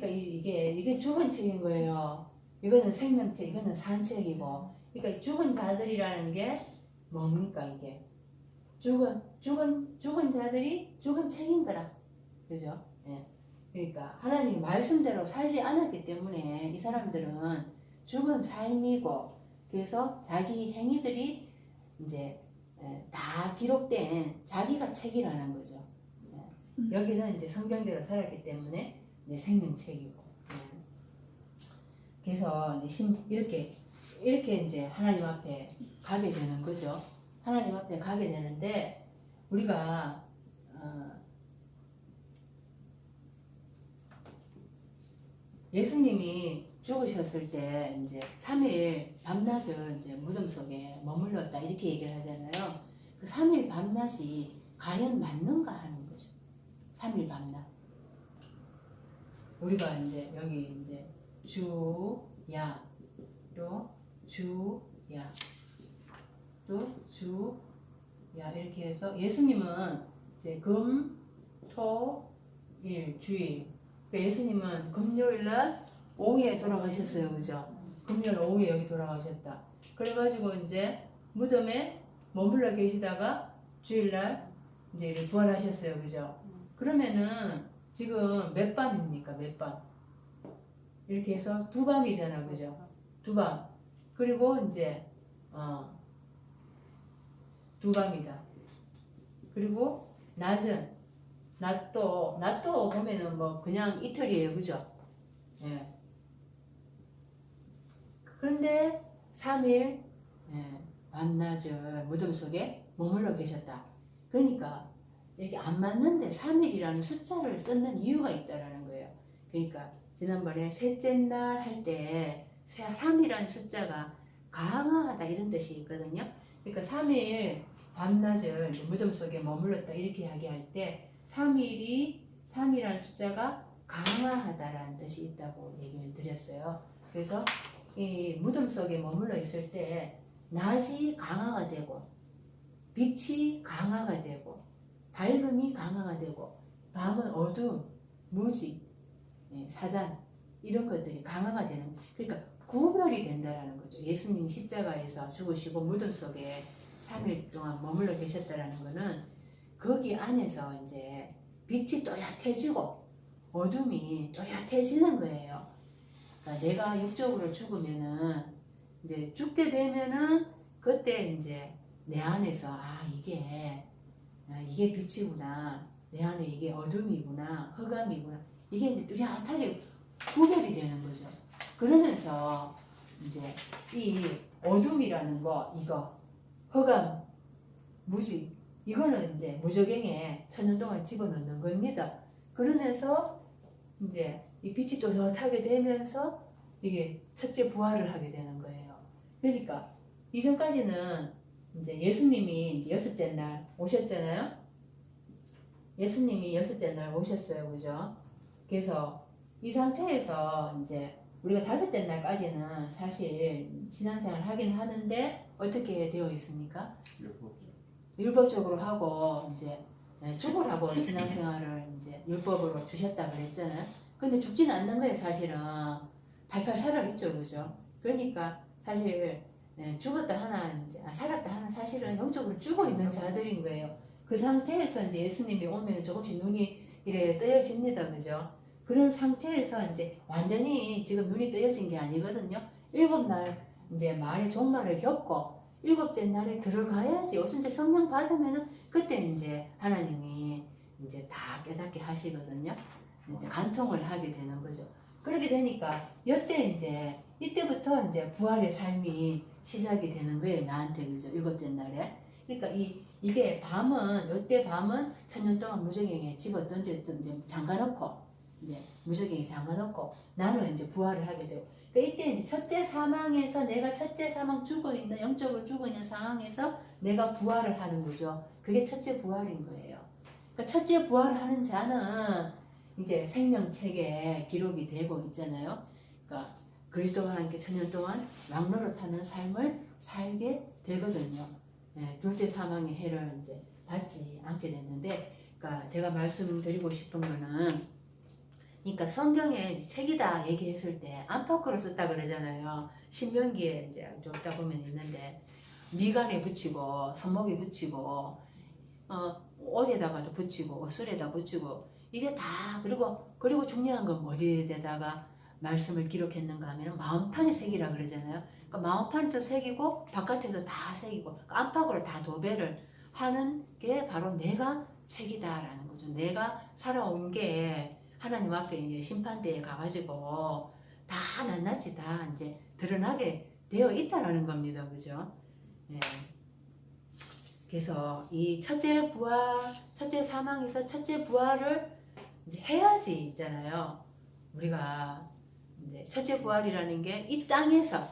A: 이게 죽은 책인 거예요. 이거는 생명책, 이거는 산책이고. 그러니까 죽은 자들이라는 게 뭡니까 이게? 죽은 자들이 죽은 책인 거라. 그죠? 예. 그러니까 하나님 말씀대로 살지 않았기 때문에 이 사람들은 죽은 삶이고 그래서 자기 행위들이 이제 다 기록된 자기가 책이라는 거죠. 여기는 이제 성경대로 살았기 때문에 이제 생명책이고. 그래서 이렇게 이제 하나님 앞에 가게 되는 거죠. 하나님 앞에 가게 되는데 우리가 예수님이 죽으셨을 때 이제 3일 밤낮을 이제 무덤 속에 머물렀다 이렇게 얘기를 하잖아요. 그 3일 밤낮이 과연 맞는가 하는 거죠. 3일 밤낮. 우리가 이제 여기 이제 주야 또 주야 또 주야 이렇게 해서 예수님은 이제 금, 토, 일, 주일. 그러니까 예수님은 금요일 날 오후에 돌아가셨어요. 그죠? 금요일 오후에 여기 돌아가셨다. 그래가지고 이제 무덤에 머물러 계시다가 주일날 이제 이렇게 부활하셨어요. 그죠? 그러면은 지금 몇 밤입니까? 몇 밤? 이렇게 해서 두 밤이잖아. 그죠? 두 밤. 그리고 이제 두 밤이다. 그리고 낮도 보면은 뭐 그냥 이틀이에요. 그죠? 예. 그런데 3일 밤낮을 무덤 속에 머물러 계셨다. 그러니까 이렇게 안 맞는데 3일이라는 숫자를 썼는 이유가 있다라는 거예요. 그러니까 지난번에 셋째 날 할 때 3이라는 숫자가 강하다 이런 뜻이 있거든요. 그러니까 3일 밤낮을 무덤 속에 머물렀다 이렇게 이야기할 때 3이라는 숫자가 강화하다라는 뜻이 있다고 얘기를 드렸어요. 그래서 이 무덤 속에 머물러 있을 때 낮이 강화가 되고 빛이 강화가 되고 밝음이 강화가 되고 밤은 어둠, 무지, 사단 이런 것들이 강화가 되는 그러니까 구별이 된다라는 거죠. 예수님 십자가에서 죽으시고 무덤 속에 3일 동안 머물러 계셨다라는 거는 거기 안에서 이제 빛이 또렷해지고 어둠이 또렷해지는 거예요. 그러니까 내가 육적으로 죽으면은 이제 죽게 되면은 그때 이제 내 안에서 이게 빛이구나, 내 안에 이게 어둠이구나, 흑암이구나 이게 이제 뚜렷하게 구별이 되는 거죠. 그러면서 이제 이 어둠이라는 거 이거 흑암, 무지 이거는 이제 무저갱에 천년 동안 집어넣는 겁니다. 그러면서 이제 이 빛이 또렷하게 되면서 이게 첫째 부활을 하게 되는 거예요. 그러니까 이전까지는 이제 예수님이 이제 여섯째 날 오셨잖아요. 예수님이 여섯째 날 오셨어요. 그죠? 그래서 이 상태에서 이제 우리가 다섯째 날까지는 사실 신앙생활 하긴 하는데 어떻게 되어 있습니까? 율법적으로 하고 이제 죽으라고 신앙생활을 이제 율법으로 주셨다 그랬잖아요. 근데 죽지는 않는 거예요. 사실은 발팔 살아있죠, 그죠? 그러니까 사실 죽었다 하나 이제 살았다 하나 사실은 영적으로 죽어 있는 자들인 거예요. 그 상태에서 이제 예수님이 오면 조금씩 눈이 이래 뜨여집니다, 그죠? 그런 상태에서 이제 완전히 지금 눈이 뜨여진 게 아니거든요. 7날 이제 말의 종말을 겪고 7째 날에 들어가야지. 오순절 성령 받으면은 그때 이제 하나님이 이제 다 깨닫게 하시거든요. 이제 간통을 하게 되는 거죠. 그렇게 되니까 이때부터 이제 부활의 삶이 시작이 되는 거예요. 나한테 그죠? 7째 날에. 그러니까 이게 이때 밤은 천년 동안 무저갱에 집어 던졌던 이제 잠가놓고 이제 무저갱에 잠가놓고 나는 이제 부활을 하게 되고. 그러니까 이때 이제 첫째 사망에서 내가 첫째 사망 영적으로 죽어 있는 상황에서 내가 부활을 하는 거죠. 그게 첫째 부활인 거예요. 그러니까 첫째 부활하는 자는 이제 생명책에 기록이 되고 있잖아요. 그러니까 그리스도와 함께 천년 동안 왕노릇하는 삶을 살게 되거든요. 둘째 사망의 해를 이제 받지 않게 됐는데, 그러니까 제가 말씀드리고 싶은 거는, 그러니까 성경에 책이다 얘기했을 때 안팎으로 썼다 그러잖아요. 신명기에 이제 줬다 보면 있는데 미간에 붙이고 손목에 붙이고 옷에다가도 붙이고 옷술에다 붙이고 이게 다 그리고 중요한 건 어디에다가 말씀을 기록했는가 하면 마음판에 새기라 그러잖아요. 그러니까 마음판에도 새기고 바깥에서 다 새기고 안팎으로 다 도배를 하는 게 바로 내가 책이다라는 거죠. 내가 살아온 게 하나님 앞에 이제 심판대에 가가지고 다 낱낱이 다 이제 드러나게 되어 있다라는 겁니다. 그죠? 예. 그래서 이 첫째 사망에서 첫째 부활을 이제 해야지 있잖아요. 우리가 이제 첫째 부활이라는 게 이 땅에서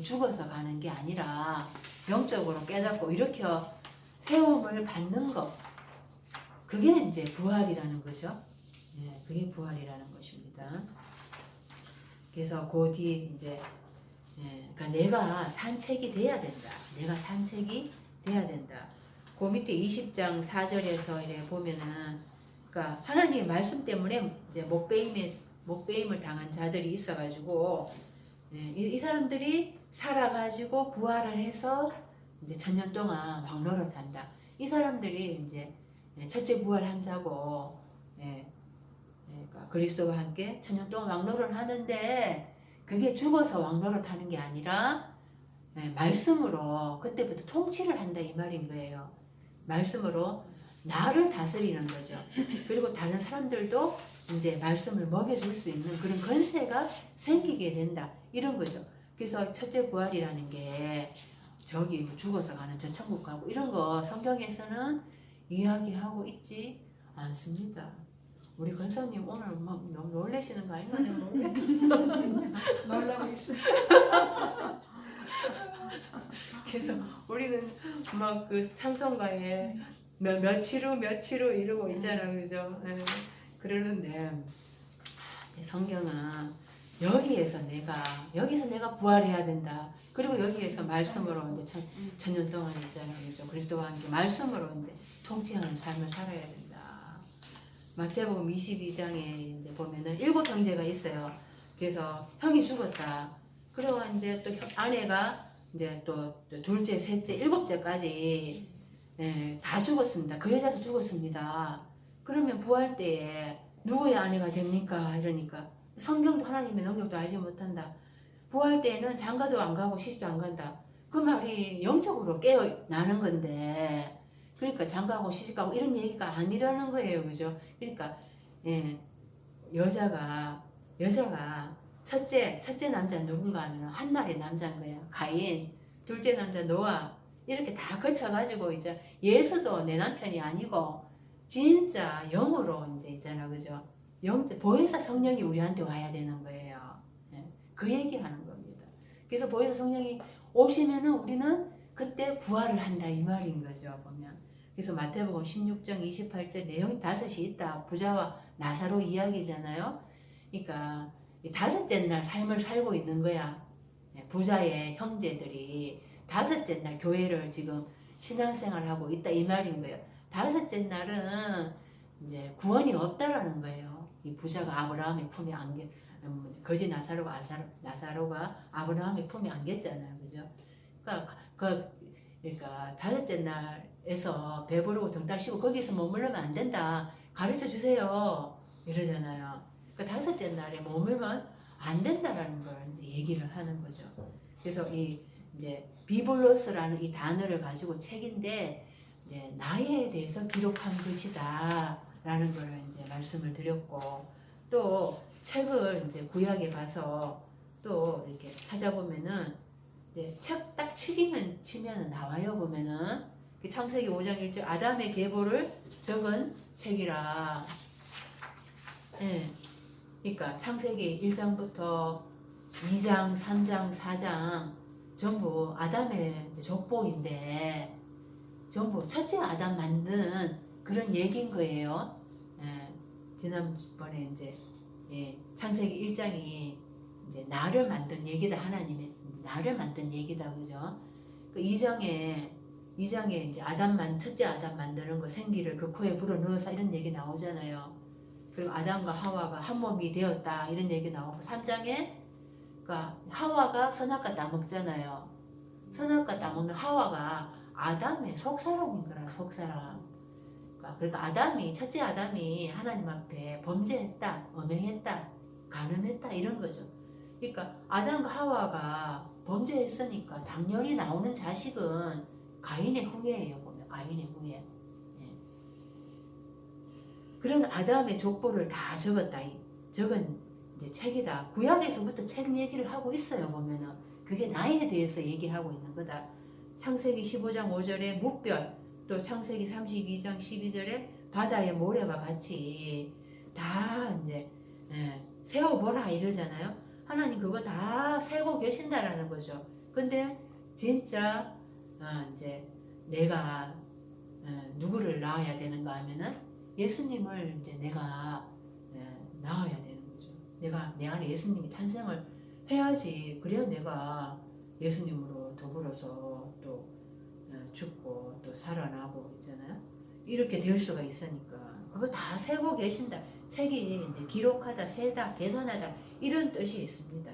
A: 죽어서 가는 게 아니라 영적으로 깨닫고 이렇게 세움을 받는 것, 그게 이제 부활이라는 거죠. 예, 그게 부활이라는 것입니다. 그래서 그 뒤에 이제 그러니까 내가 산책이 돼야 된다. 내가 산책이 돼야 된다. 그 밑에 20장 4절에서 이래 보면은, 그러니까 하나님의 말씀 때문에 이제 목배임을 당한 자들이 있어가지고, 이 사람들이 살아가지고 부활을 해서 이제 천년 동안 왕노릇 한다. 이 사람들이 이제 첫째 부활한 자고, 그러니까 그리스도와 함께 천년 동안 왕노릇 하는데, 그게 죽어서 왕노릇 하는 게 아니라 말씀으로 그때부터 통치를 한다 이 말인 거예요. 말씀으로 나를 다스리는 거죠. 그리고 다른 사람들도 이제 말씀을 먹여줄 수 있는 그런 권세가 생기게 된다 이런 거죠. 그래서 첫째 부활이라는 게 저기 죽어서 가는 저 천국 가고 이런 거 성경에서는 이야기하고 있지 않습니다. 우리 권사님 오늘 막 너무 놀라시는 거 아닌가? 내가 모르겠다.
B: 놀라고 있어.
A: 그래서 우리는 막 그 찬송가에 며칠 후 이러고 있잖아, 그죠? 그러는데 이제 성경은 여기서 내가 부활해야 된다. 그리고 여기에서 말씀으로 이제 천년 동안 있잖아, 그죠? 그리스도와 함께 말씀으로 이제 통치하는 삶을 살아야 된다. 마태복음 22장에 이제 보면은 7 형제가 있어요. 그래서 형이 죽었다. 그리고 이제 또 아내가 이제 또 둘째, 셋째, 7째까지 다 죽었습니다. 그 여자도 죽었습니다. 그러면 부활 때에 누구의 아내가 됩니까? 이러니까 성경도 하나님의 능력도 알지 못한다. 부활 때에는 장가도 안 가고 시집도 안 간다. 그 말이 영적으로 깨어나는 건데, 그러니까 장가가고 시집가고 이런 얘기가 아니라는 거예요. 그죠? 그러니까 여자가 첫째 남자 누군가 하면 한날의 남자인 거야. 가인. 둘째 남자 노아. 이렇게 다 거쳐가지고 이제 예수도 내 남편이 아니고 진짜 영으로 이제 있잖아. 그죠? 보혜사 성령이 우리한테 와야 되는 거예요. 그 얘기하는 겁니다. 그래서 보혜사 성령이 오시면은 우리는 그때 부활을 한다 이 말인 거죠. 보면. 그래서 마태복음 16장 28절 내용이 5이 있다. 부자와 나사로 이야기잖아요. 그러니까 5째 날 삶을 살고 있는 거야. 부자의 형제들이 5째 날 교회를 지금 신앙생활하고 있다 이 말인 거예요. 5째 날은 이제 구원이 없다라는 거예요. 이 부자가 아브라함의 품에 안겨, 거지 나사로가 아브라함의 품에 안겼잖아요, 그죠? 그러니까 5째 날에서 배부르고 등 따시고 거기서 머물르면 안 된다. 가르쳐 주세요. 이러잖아요. 그러니까 5째 날에 머물면 안 된다라는 걸 이제 얘기를 하는 거죠. 그래서 이제 비블로스라는 이 단어를 가지고 책인데 이제 나에 대해서 기록한 것이다라는 걸 이제 말씀을 드렸고, 또 책을 이제 구약에 가서 또 이렇게 찾아보면은 책 딱 치면 나와요. 보면은 창세기 5장 1절 아담의 계보를 적은 책이라. 그러니까 창세기 1장부터 2장, 3장, 4장 전부 아담의 이제 족보인데 전부 첫째 아담 만든 그런 얘기인 거예요. 지난번에 이제 창세기 1장이 이제 나를 만든 얘기다. 하나님의 나를 만든 얘기다. 그죠? 그 2장에 이제 첫째 아담 만드는 거 생기를 그 코에 불어넣어서 이런 얘기 나오잖아요. 그리고 아담과 하와가 한 몸이 되었다 이런 얘기 나오고 3장에 그러니까 하와가 선악과 따먹잖아요. 선악과 따먹는 하와가 아담의 속사람인 거라. 속사람. 그러니까 첫째 아담이 하나님 앞에 범죄했다, 음행했다, 간음했다 이런 거죠. 그러니까 아담과 하와가 범죄했으니까 당연히 나오는 자식은 가인의 후예예요. 보면 가인의 후예. 그런 아담의 족보를 다 적은 이제 책이다. 구약에서부터 책 얘기를 하고 있어요. 보면은 그게 나에 대해서 얘기하고 있는 거다. 창세기 15장 5절에 뭇별, 또 창세기 32장 12절에 바다의 모래와 같이 다 이제 세워보라 이러잖아요. 하나님 그거 다 세고 계신다라는 거죠. 근데 진짜 이제 내가 누구를 낳아야 되는가 하면은 예수님을 이제 내가 낳아야 되는 거죠. 내가 내 안에 예수님이 탄생을 해야지. 그래야 내가 예수님으로 더불어서 또 죽고 또 살아나고 있잖아요. 이렇게 될 수가 있으니까 그거 다 세고 계신다. 책이 이제 기록하다, 세다, 계산하다 이런 뜻이 있습니다.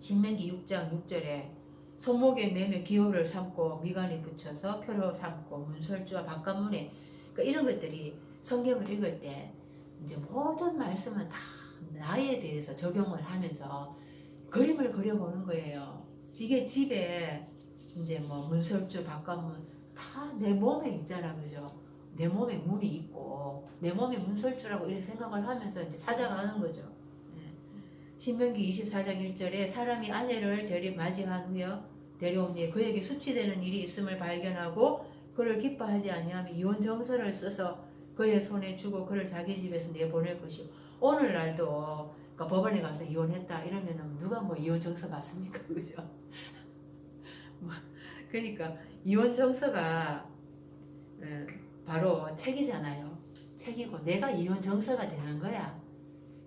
A: 신명기 6장 6절에 손목에 매며 기호를 삼고 미간에 붙여서 표로 삼고 문설주와 바깥문에 그러니까 이런 것들이 성경을 읽을 때 이제 모든 말씀은 다 나에 대해서 적용을 하면서 그림을 그려보는 거예요. 이게 집에 이제 뭐 문설주 바깥문 다 내 몸에 있잖아, 그죠? 내 몸에 문이 있고 내 몸에 문설주라고 이렇게 생각을 하면서 이제 찾아가는 거죠. 신명기 24장 1절에 사람이 아내를 맞이한 후에 데려온 후에 그에게 수치되는 일이 있음을 발견하고 그를 기뻐하지 아니하면 이혼 정서를 써서 그의 손에 주고 그를 자기 집에서 내보낼 것이요. 오늘날도 그러니까 법원에 가서 이혼했다 이러면은 누가 뭐 이혼 정서 받습니까, 그죠? 그러니까 이혼 정서가 바로 책이잖아요. 책이고 내가 이혼 정서가 되는 거야.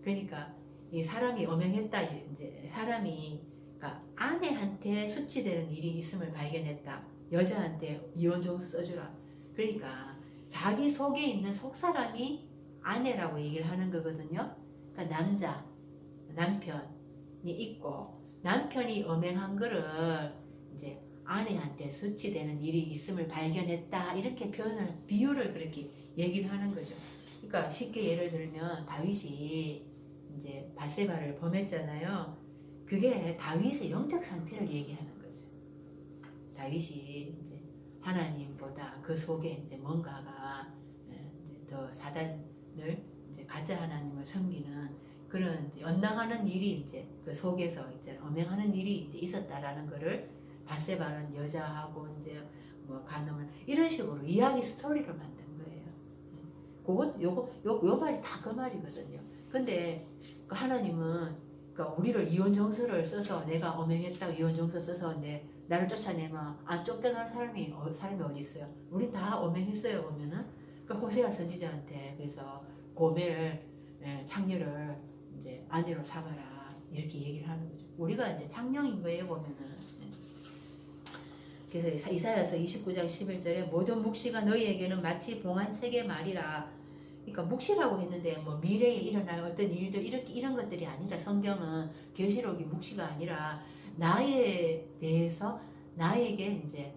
A: 그러니까 이 사람이 엄행했다 이제 사람이 그러니까 아내한테 수치되는 일이 있음을 발견했다. 여자한테 이혼 정서 써주라. 그러니까 자기 속에 있는 속사람이 아내라고 얘기를 하는 거거든요. 그러니까 남편이 있고 남편이 엄행한 거를 이제 아내한테 수치되는 일이 있음을 발견했다 이렇게 비유를 그렇게 얘기를 하는 거죠. 그러니까 쉽게 예를 들면 다윗이 이제 밧세바를 범했잖아요. 그게 다윗의 영적 상태를 얘기하는 거죠. 다윗이 이제 하나님보다 그 속에 이제 뭔가가 이제 더 사단을 이제 가짜 하나님을 섬기는 그런 이제 엇나가는 일이 이제 그 속에서 이제 엄행하는 일이 이제 있었다라는 거를 밧세바는 여자하고 이제 뭐 간음을 이런 식으로 이야기 스토리를 만든 거예요. 요 말이 다 그 말이거든요. 근데 그 하나님은 그러니까 우리를 이혼 정서를 써서 내가 엄행했다고 이혼 정서 써서 나를 쫓아내면 안 쫓겨날 사람이 어디 있어요? 우린 다 엄행했어요. 보면은 그 호세아 선지자한테 그래서 고멜 창녀를 이제 아내로 삼아라 이렇게 얘기를 하는 거죠. 우리가 이제 창녀인 거예요 보면은. 그래서 이사야서 29장 11절에 모든 묵시가 너희에게는 마치 봉한 책의 말이라. 그러니까 묵시라고 했는데 뭐 미래에 일어날 어떤 일들 이런 것들이 아니라 성경은 계시록이 묵시가 아니라 나에 대해서 나에게 이제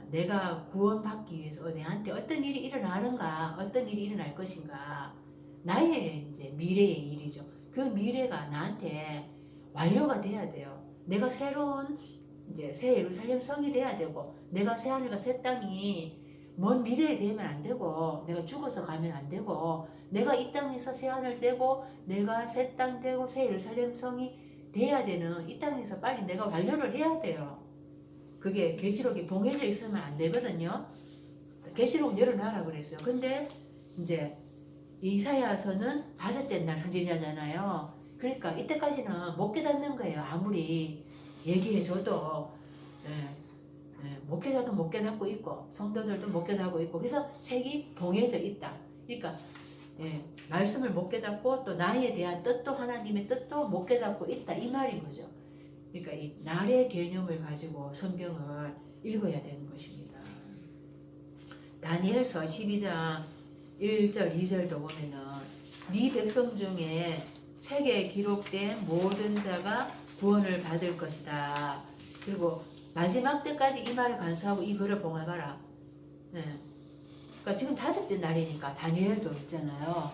A: 내가 구원받기 위해서 내한테 어떤 일이 일어나는가 어떤 일이 일어날 것인가 나의 이제 미래의 일이죠. 그 미래가 나한테 완료가 돼야 돼요. 내가 새로운 이제 새 예루살렘 성이 돼야 되고 내가 새 하늘과 새 땅이 먼 미래에 되면 안 되고 내가 죽어서 가면 안 되고 내가 이 땅에서 새 하늘 되고 내가 새 땅 되고 새 예루살렘 성이 돼야 되는 이 땅에서 빨리 내가 완료를 해야 돼요. 그게 계시록이 봉해져 있으면 안 되거든요. 계시록 열어놔라 그랬어요. 근데 이제 이사야서는 5째 날 선지자잖아요. 그러니까 이때까지는 못 깨닫는 거예요. 아무리 얘기해줘도 목회자도 못 깨닫고 있고 성도들도 못 깨닫고 있고 그래서 책이 봉해져 있다. 그러니까 말씀을 못 깨닫고 또 나에 대한 뜻도 하나님의 뜻도 못 깨닫고 있다 이 말인 거죠. 그러니까 이 날의 개념을 가지고 성경을 읽어야 되는 것입니다. 다니엘서 12장 1절 2절도 보면은 네 백성 중에 책에 기록된 모든 자가 구원을 받을 것이다. 그리고 마지막 때까지 이 말을 간수하고 이 글을 봉합하라. 그러니까 지금 5째 날이니까 다니엘도 있잖아요.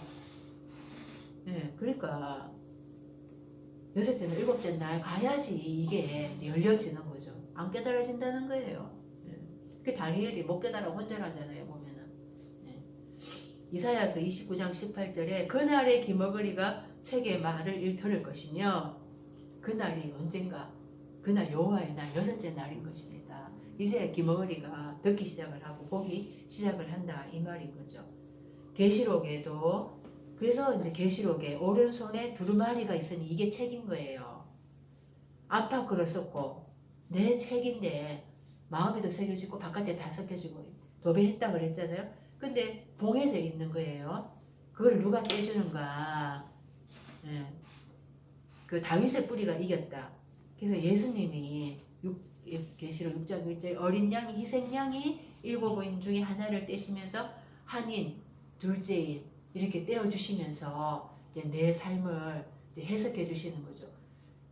A: 그러니까 6째 날, 7째 날 가야지 이게 이제 열려지는 거죠. 안 깨달아진다는 거예요. 그 다니엘이 못 깨달아 혼절하잖아요. 보면은 이사야서 29장 18절에 그날의 기머거리가 책의 말을 들을 것이며 그날이 언젠가 그날 여호와의 날 6째 날인 것입니다. 이제 기머거리가 듣기 시작을 하고 보기 시작을 한다 이 말인 거죠. 계시록에도 그래서 이제 계시록에 오른손에 두루마리가 있으니 이게 책인 거예요. 안팎으로 썼고 내 책인데 마음에도 새겨지고 바깥에 다 섞여지고 도배했다 그랬잖아요. 근데 봉해져 있는 거예요. 그걸 누가 떼주는가? 예. 그 다윗의 뿌리가 이겼다. 그래서 예수님이 계시록 6장 1절 어린 양이 희생양이 7인 중에 하나를 떼시면서 한인 둘째인 이렇게 떼어주시면서 이제 내 삶을 이제 해석해 주시는 거죠.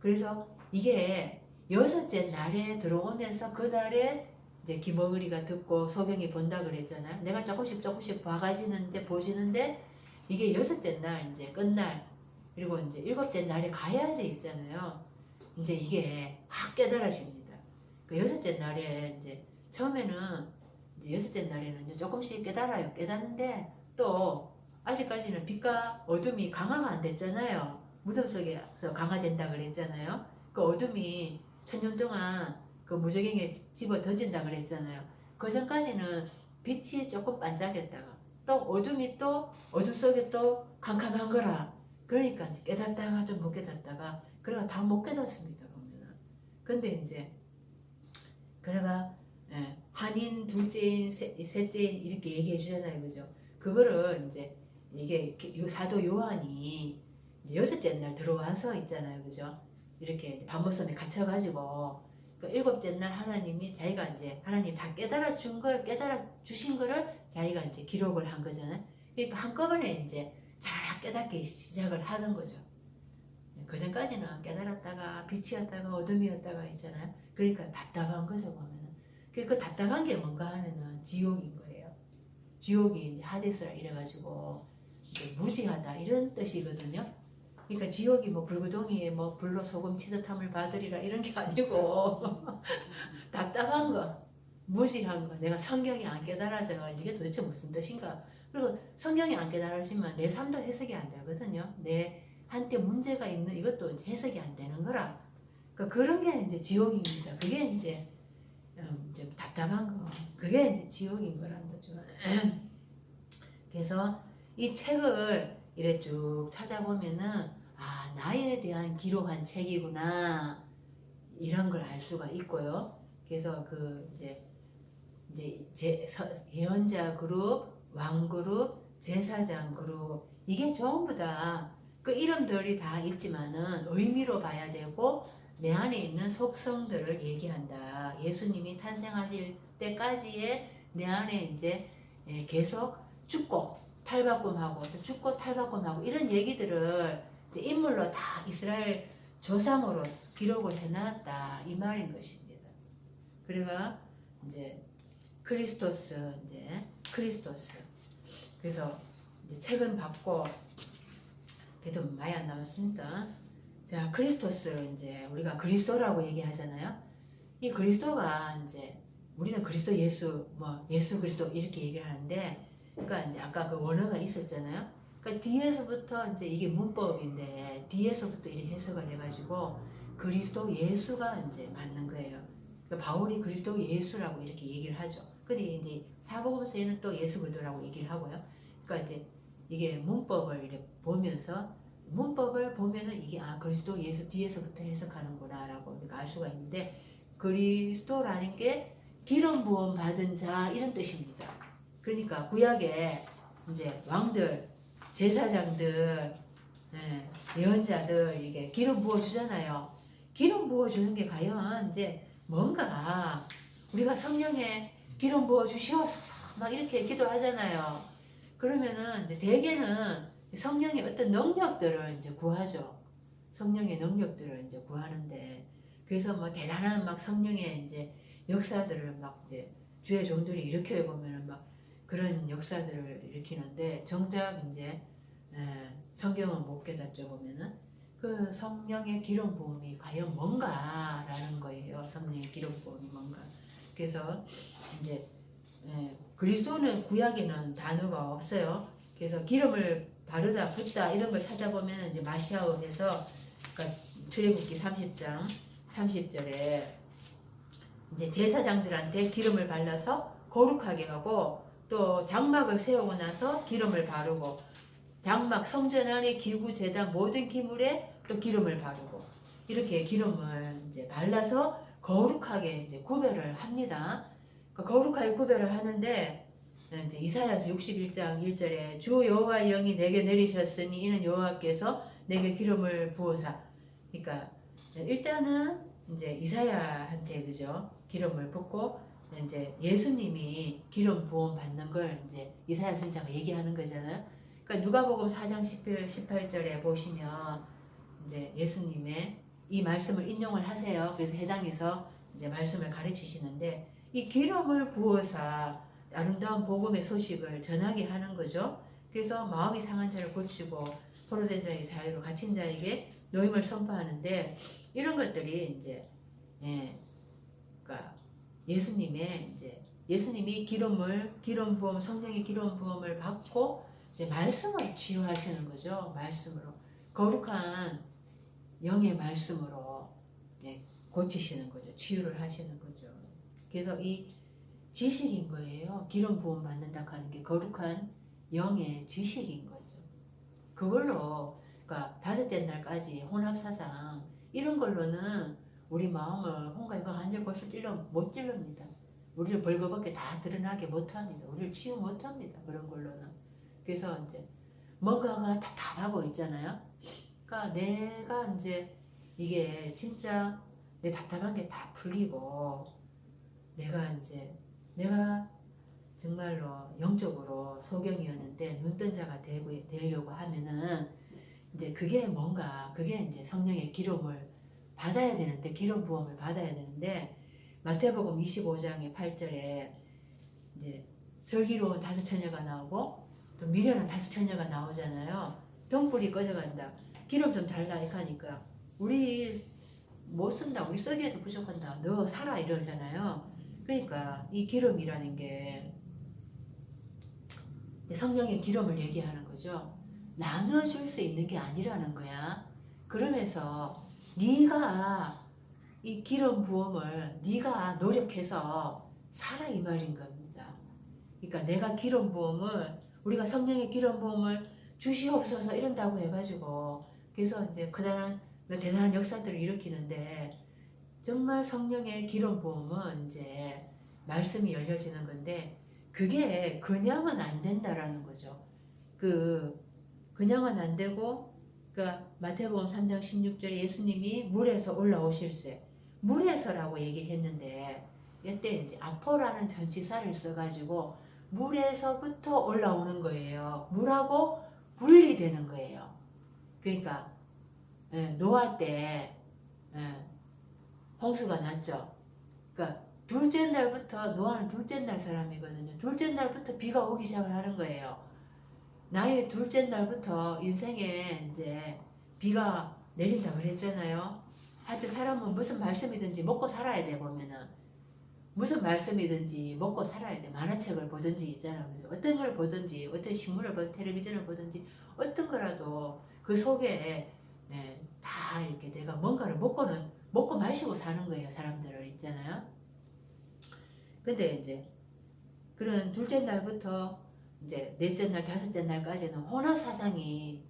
A: 그래서 이게 6째 날에 들어오면서 그 날에 이제 김어글이가 듣고 소경이 본다 그랬잖아요. 내가 조금씩 보시는데 이게 6째 날 이제 끝날 그리고 이제 7째 날에 가야지 있잖아요. 이제 이게 확 깨달아집니다. 그 6째 날에 이제 처음에는 이제 6째 날에는 조금씩 깨달아요. 깨닫는데 또 아직까지는 빛과 어둠이 강화가 안 됐잖아요. 무덤 속에서 강화된다 그랬잖아요. 그 어둠이 1000년 동안 그 무저갱에 집어 던진다 그랬잖아요. 그 전까지는 빛이 조금 반짝였다가 또 어둠이 또 어둠 속에 또 캄캄한 거라. 그러니까 이제 깨닫다가 좀 못 깨닫다가 그래가 다 못 깨닫습니다 보면은. 근데 이제 그래가 한인 둘째인 셋째인 이렇게 얘기해 주잖아요, 그죠? 그거를 이제 이게 사도 요한이 이제 6째 날 들어와서 있잖아요, 그죠? 이렇게 밤모섬에 갇혀가지고 그 7째 날 하나님이 자기가 이제 하나님 다 깨달아 주신 거를 자기가 이제 기록을 한 거잖아요. 그러니까 한꺼번에 이제 잘 깨닫기 시작을 하는 거죠. 그 전까지는 깨달았다가 빛이었다가 어둠이었다가 있잖아요. 그러니까 답답한 거죠 보면은. 그 답답한 게 뭔가 하면은 지옥인 거예요. 지옥이 이제 하데스라 이래가지고 이제 무지하다 이런 뜻이거든요. 그러니까 지옥이 뭐 불구덩이에 뭐 불로 소금 치듯함을 받으리라 이런 게 아니고 답답한 거, 무지한 거, 내가 성경이 안 깨달아져가 이게 도대체 무슨 뜻인가? 그리고 성경이 안 깨달아지면 내 삶도 해석이 안 되거든요. 내 한때 문제가 있는 이것도 이제 해석이 안 되는 거라. 그러니까 그런 게 이제 지옥입니다. 그게 이제 답답한 거, 그게 이제 지옥인 거라는 거죠. 그래서 이 책을 이래 쭉 찾아보면은 아 나에 대한 기록한 책이구나 이런 걸 알 수가 있고요. 그래서 그 이제 예언자 그룹, 왕 그룹, 제사장 그룹 이게 전부 다 그 이름들이 다 있지만은 의미로 봐야 되고 내 안에 있는 속성들을 얘기한다. 예수님이 탄생하실 때까지의 내 안에 이제 계속 죽고 탈바꿈하고 또 죽고 탈바꿈하고 이런 얘기들을 이제 인물로 다 이스라엘 조상으로 기록을 해놨다 이 말인 것입니다. 그래가 이제 크리스토스 그래서 이제 책은 받고 그래도 많이 안 남았습니다. 자 크리스토스를 이제 우리가 그리스도라고 얘기하잖아요. 이 그리스도가 이제 우리는 그리스도 예수 예수 그리스도 이렇게 얘기를 하는데 그러니까 이제 아까 그 원어가 있었잖아요. 그러니까 뒤에서부터 이제 이게 문법인데 뒤에서부터 이렇게 해석을 해가지고 그리스도 예수가 이제 맞는 거예요. 그러니까 바울이 그리스도 예수라고 이렇게 얘기를 하죠. 근데 이제 사복음서에는 또 예수 그리스도라고 얘기를 하고요. 그러니까 이제 이게 문법을 이렇게 보면서 문법을 보면은 이게 아 그리스도 예수 뒤에서부터 해석하는구나라고 우리가 알 수가 있는데 그리스도라는 게 기름 부음 받은 자 이런 뜻입니다. 그러니까 구약에 이제 왕들, 제사장들, 예언자들 이게 기름 부어 주잖아요. 기름 부어 주는 게 과연 이제 뭔가 우리가 성령에 기름 부어 주시옵소서 막 이렇게 기도하잖아요. 그러면은 이제 대개는 성령의 어떤 능력들을 이제 구하죠. 성령의 능력들을 이제 구하는데 그래서 뭐 대단한 막 성령의 이제 역사들을 막 이제 주의 종들이 일으켜 보면은 막 그런 역사들을 일으키는데 정작 이제 성경은 못 깨닫죠 보면은 그 성령의 기름 부음이 과연 뭔가라는 거예요. 성령의 기름 부음이 뭔가. 그래서 이제 그리스도는 구약에는 단어가 없어요. 그래서 기름을 바르다 붓다 이런 걸 찾아보면 이제 마시아오에서 그러니까 출애굽기 30장 30절에 이제 제사장들한테 기름을 발라서 거룩하게 하고 또 장막을 세우고 나서 기름을 바르고 장막, 성전 안에 기구, 제단 모든 기물에 또 기름을 바르고 이렇게 기름을 이제 발라서 거룩하게 이제 구별을 합니다. 거룩하게 구별을 하는데 이제 이사야서 61장 1절에 주 여호와의 영이 내게 내리셨으니 이는 여호와께서 내게 기름을 부으사. 그러니까 일단은 이제 이사야한테 그죠 기름을 붓고 이제 예수님이 기름 부음 받는 걸 이제 이사야 선지자가 얘기하는 거잖아요. 그러니까 누가복음 4장 18절에 보시면 이제 예수님의 이 말씀을 인용을 하세요. 그래서 해당해서 이제 말씀을 가르치시는데 이 기름을 부어서 아름다운 복음의 소식을 전하게 하는 거죠. 그래서 마음이 상한 자를 고치고 포로된 자의 자유로 갇힌 자에게 노임을 선포하는데 이런 것들이 이제 그러니까 예수님의 이제 예수님이 기름 부음 성령의 기름 부음을 받고 이제 말씀을 치유하시는 거죠. 말씀으로 거룩한 영의 말씀으로 고치시는 거죠. 치유를 하시는 거죠. 그래서 이 지식인 거예요. 기름 부음 받는다 하는 게 거룩한 영의 지식인 거죠. 그걸로 그러니까 다섯째 날까지 혼합사상 이런 걸로는 우리 마음을 홍가이가 한절 벌써 못 찔릅니다. 우리를 벌거벗게 다 드러나게 못합니다. 우리를 치유 못합니다. 그런 걸로는. 그래서 이제 뭔가가 답답하고 있잖아요. 그러니까 내가 이제 이게 진짜 내 답답한 게 다 풀리고 내가 정말로 영적으로 소경이었는데 눈뜬 자가 되려고 하면은 이제 그게 이제 성령의 기름을 받아야 되는데 기름 부음을 받아야 되는데 마태복음 25장의 8절에 이제 슬기로운 다섯 처녀가 나오고 또 미련한 다섯 처녀가 나오잖아요. 등불이 꺼져간다. 기름 좀 달라 이렇게 하니까 우리 못 쓴다. 우리 쓰기에도 부족한다. 너 살아 이러잖아요. 그러니까 이 기름이라는 게 성령의 기름을 얘기하는 거죠. 나눠줄 수 있는 게 아니라는 거야. 그러면서 네가 이 기름 부음을 네가 노력해서 살아 이 말인 겁니다. 그러니까 내가 기름 부음을 우리가 성령의 기름 부음을 주시옵소서 이런다고 해가지고 그래서 이제 대단한 역사들을 일으키는데 정말 성령의 기름 부음은 이제 말씀이 열려지는 건데 그게 그냥은 안 된다라는 거죠. 그냥은 안 되고 그러니까 마태복음 3장 16절에 예수님이 물에서 올라오실세 물에서라고 얘기를 했는데 이때 이제 아포라는 전치사를 써가지고 물에서부터 올라오는 거예요. 물하고 분리되는 거예요. 그러니까 노아 때 홍수가 났죠. 그러니까 둘째 날부터 노아는 둘째 날 사람이거든요. 둘째 날부터 비가 오기 시작을 하는 거예요. 나의 둘째 날부터 인생에 이제 비가 내린다 그랬잖아요. 하여튼 사람은 무슨 말씀이든지 먹고 살아야 돼 보면은 무슨 말씀이든지 먹고 살아야 돼. 만화책을 보든지 있잖아. 어떤 걸 보든지 어떤 신문을 보든 텔레비전을 보든지 어떤 거라도 그 속에 다 이렇게 내가 뭔가를 먹고 마시고 사는 거예요. 사람들을 있잖아요. 근데 이제 그런 둘째 날부터 이제 넷째 날, 다섯째 날까지는 혼합사상에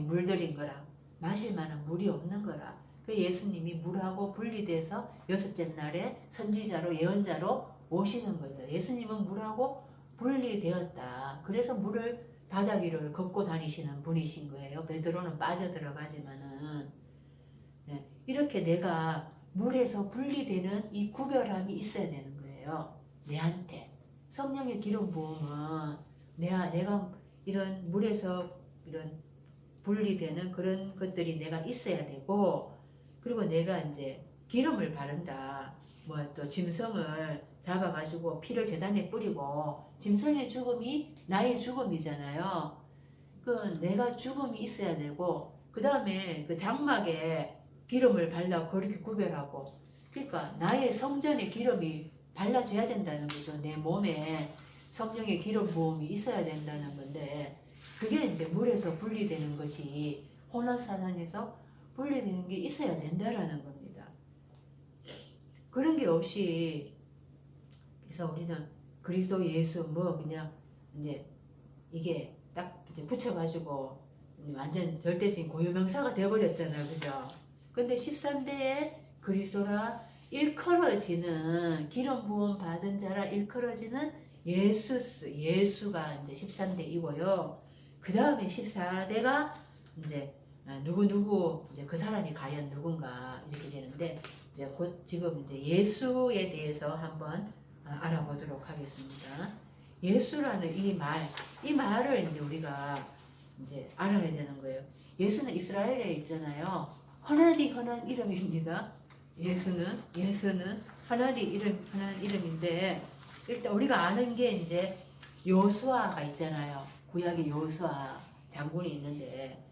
A: 물들인 거라 마실 만한 물이 없는 거라. 그 예수님이 물하고 분리돼서 여섯째 날에 선지자로 예언자로 오시는 거죠. 예수님은 물하고 분리되었다. 그래서 물을 바다 위를 걷고 다니시는 분이신 거예요. 베드로는 빠져들어가지만은 이렇게 내가 물에서 분리되는 이 구별함이 있어야 되는 거예요. 내한테. 성령의 기름 부음은 내가 이런 물에서 이런 분리되는 그런 것들이 내가 있어야 되고 그리고 내가 이제 기름을 바른다. 뭐 또 짐승을 잡아가지고 피를 제단에 뿌리고 짐승의 죽음이 나의 죽음이잖아요. 그 내가 죽음이 있어야 되고 그 다음에 그 장막에 기름을 발라 그렇게 구별하고 그러니까 나의 성전에 기름이 발라져야 된다는 거죠. 내 몸에 성령의 기름 부음이 있어야 된다는 건데 그게 이제 물에서 분리되는 것이 혼합사상에서 분리되는 게 있어야 된다라는 겁니다. 그런 게 없이 그래서 우리는 그리스도 예수 뭐 그냥 이제 이게 딱 이제 붙여가지고 완전 절대적인 고유명사가 되어버렸잖아요, 그죠? 근데 13대에 그리스도라 일컬어지는 기름 부음 받은 자라 일컬어지는 예수가 이제 13대이고요. 그 다음에 14대가 이제 누구 이제 그 사람이 과연 누군가 이렇게 되는데 이제 곧 지금 이제 예수에 대해서 한번 알아보도록 하겠습니다. 예수라는 이 말을 이제 우리가 이제 알아야 되는 거예요. 예수는 이스라엘에 있잖아요. 하나디 흔한 이름입니다. 예수는 흔한 이름인데 일단 우리가 아는 게 이제 요수아가 있잖아요. 구약의 요수아 장군이 있는데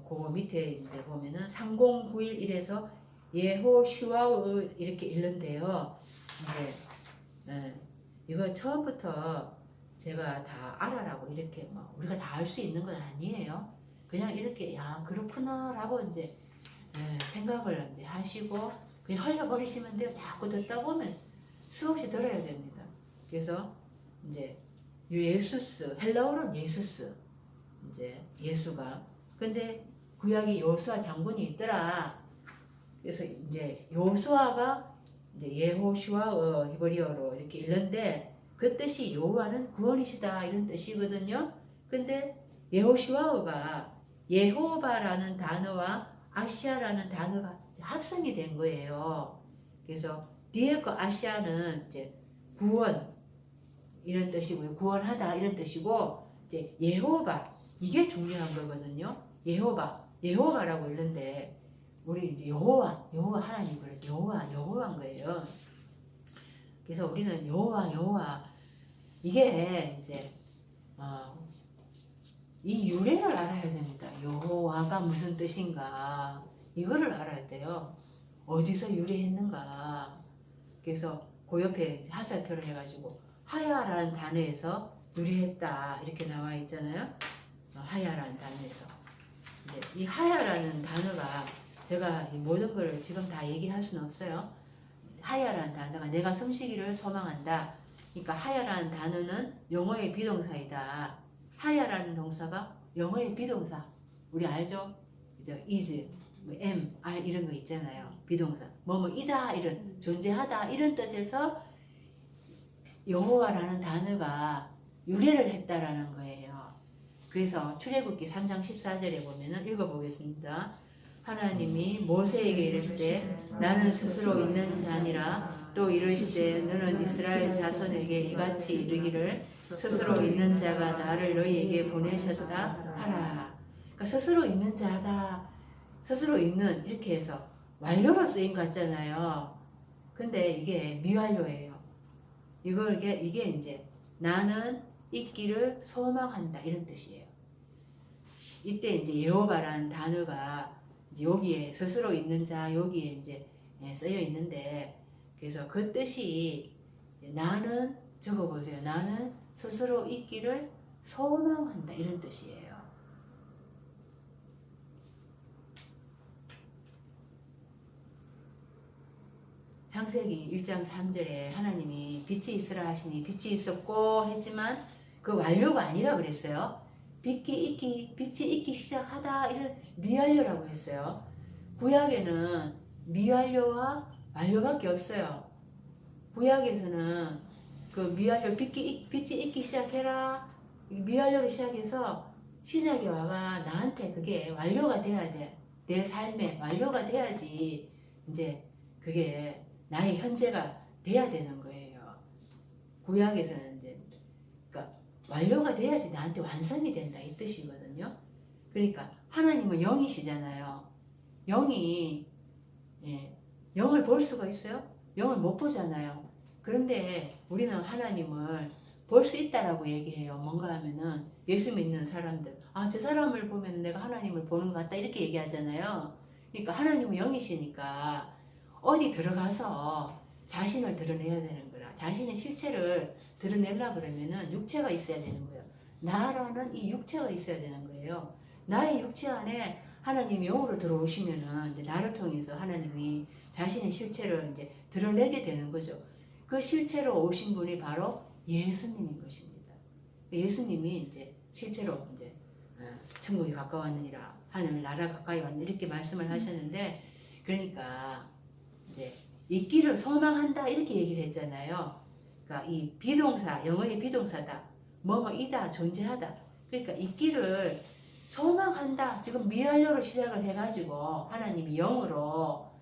A: 그 밑에 이제 보면은 3091에서 예호슈아 이렇게 읽는데요. 이제 이거 처음부터 제가 다 알아라고 이렇게 뭐 우리가 다 알 수 있는 건 아니에요. 그냥 이렇게 야 그렇구나라고 이제 생각을 이제 하시고 그냥 흘려버리시면 돼요. 자꾸 듣다 보면 수없이 들어야 됩니다. 그래서 이제 예수스 헬라어로는 예수스 이제 예수가 근데 구약이 요수아 장군이 있더라. 그래서 이제 요수아가 이제 예호슈아 히브리어로 이렇게 읽는데 그 뜻이 여호와는 구원이시다 이런 뜻이거든요. 근데 예호슈아가 예호바라는 단어와 아시아라는 단어가 합성이 된 거예요. 그래서 뒤에 거 아시아는 이제 구원 이런 뜻이고요. 구원하다 이런 뜻이고 이제 예호바 이게 중요한 거거든요. 예호바라고 읽는데 우리 이제 여호와 하나님을 여호와인 거예요. 그래서 우리는 여호와 이게 이제 이 유래를 알아야 됩니다. 여호와가 무슨 뜻인가 이거를 알아야 돼요. 어디서 유래했는가. 그래서 그 옆에 이제 하살표를 해가지고 하야라는 단어에서 유래했다 이렇게 나와 있잖아요. 하야라는 단어에서 이제 이 하야라는 단어가 제가 이 모든 걸 지금 다 얘기할 수는 없어요. 하야라는 단어가 내가 숨쉬기를 소망한다. 그러니까 하야라는 단어는 영어의 비동사이다. 하야라는 동사가 영어의 비동사. 우리 알죠? 그죠? is, am, are 이런 거 있잖아요. 비동사. 뭐뭐이다 이런 존재하다 이런 뜻에서 여호와라는 단어가 유래를 했다라는 거예요. 그래서 출애굽기 3장 14절에 보면은 읽어보겠습니다. 하나님이 모세에게 이르시되 나는 스스로 있는 자니라 또 이르시되 너는 이스라엘 자손에게 이같이 이르기를 스스로 있는 자가 나를 너희에게 보내셨다 하라. 그러니까 스스로 있는 자다. 스스로 있는 이렇게 해서 완료로 쓰인 것 같잖아요. 근데 이게 미완료예요. 이게 이제 나는 있기를 소망한다 이런 뜻이에요. 이때 이제 여호와라는 단어가 이제 여기에 스스로 있는 자 여기에 이제 쓰여 있는데 그래서 그 뜻이 나는 적어보세요. 나는 스스로 있기를 소망한다 이런 뜻이에요. 창세기 1장 3절에 하나님이 빛이 있으라 하시니 빛이 있었고 했지만 그 완료가 아니라 그랬어요. 빛이 있기 시작하다 이런 미완료라고 했어요. 구약에는 미완료와 완료밖에 없어요. 구약에서는 그 미완료 빛이 있기 시작해라 미완료로 시작해서 신약에 와가 나한테 그게 완료가 돼야 돼. 내 삶에 완료가 돼야지 이제 그게 나의 현재가 돼야 되는 거예요. 구약에서는 이제 그러니까 완료가 돼야지 나한테 완성이 된다 이 뜻이거든요. 그러니까 하나님은 영이시잖아요. 영이 영을 볼 수가 있어요? 영을 못 보잖아요. 그런데 우리는 하나님을 볼 수 있다라고 얘기해요. 뭔가 하면은 예수 믿는 사람들 저 사람을 보면 내가 하나님을 보는 것 같다 이렇게 얘기하잖아요. 그러니까 하나님은 영이시니까 어디 들어가서 자신을 드러내야 되는 거라. 자신의 실체를 드러내려 그러면은 육체가 있어야 되는 거예요. 나라는 이 육체가 있어야 되는 거예요. 나의 육체 안에 하나님이 영으로 들어오시면은 이제 나를 통해서 하나님이 자신의 실체를 이제 드러내게 되는 거죠. 그 실체로 오신 분이 바로 예수님인 것입니다. 예수님이 이제 실제로 이제 천국이 가까웠느니라, 하늘 나라 가까이 왔느니라 이렇게 말씀을 하셨는데, 그러니까 이제 있기를 소망한다 이렇게 얘기를 했잖아요. 그러니까 이 비동사, 영어의 비동사다, 뭐뭐이다, 존재하다. 그러니까 있기를 소망한다. 지금 미완료로 시작을 해가지고 하나님이 영으로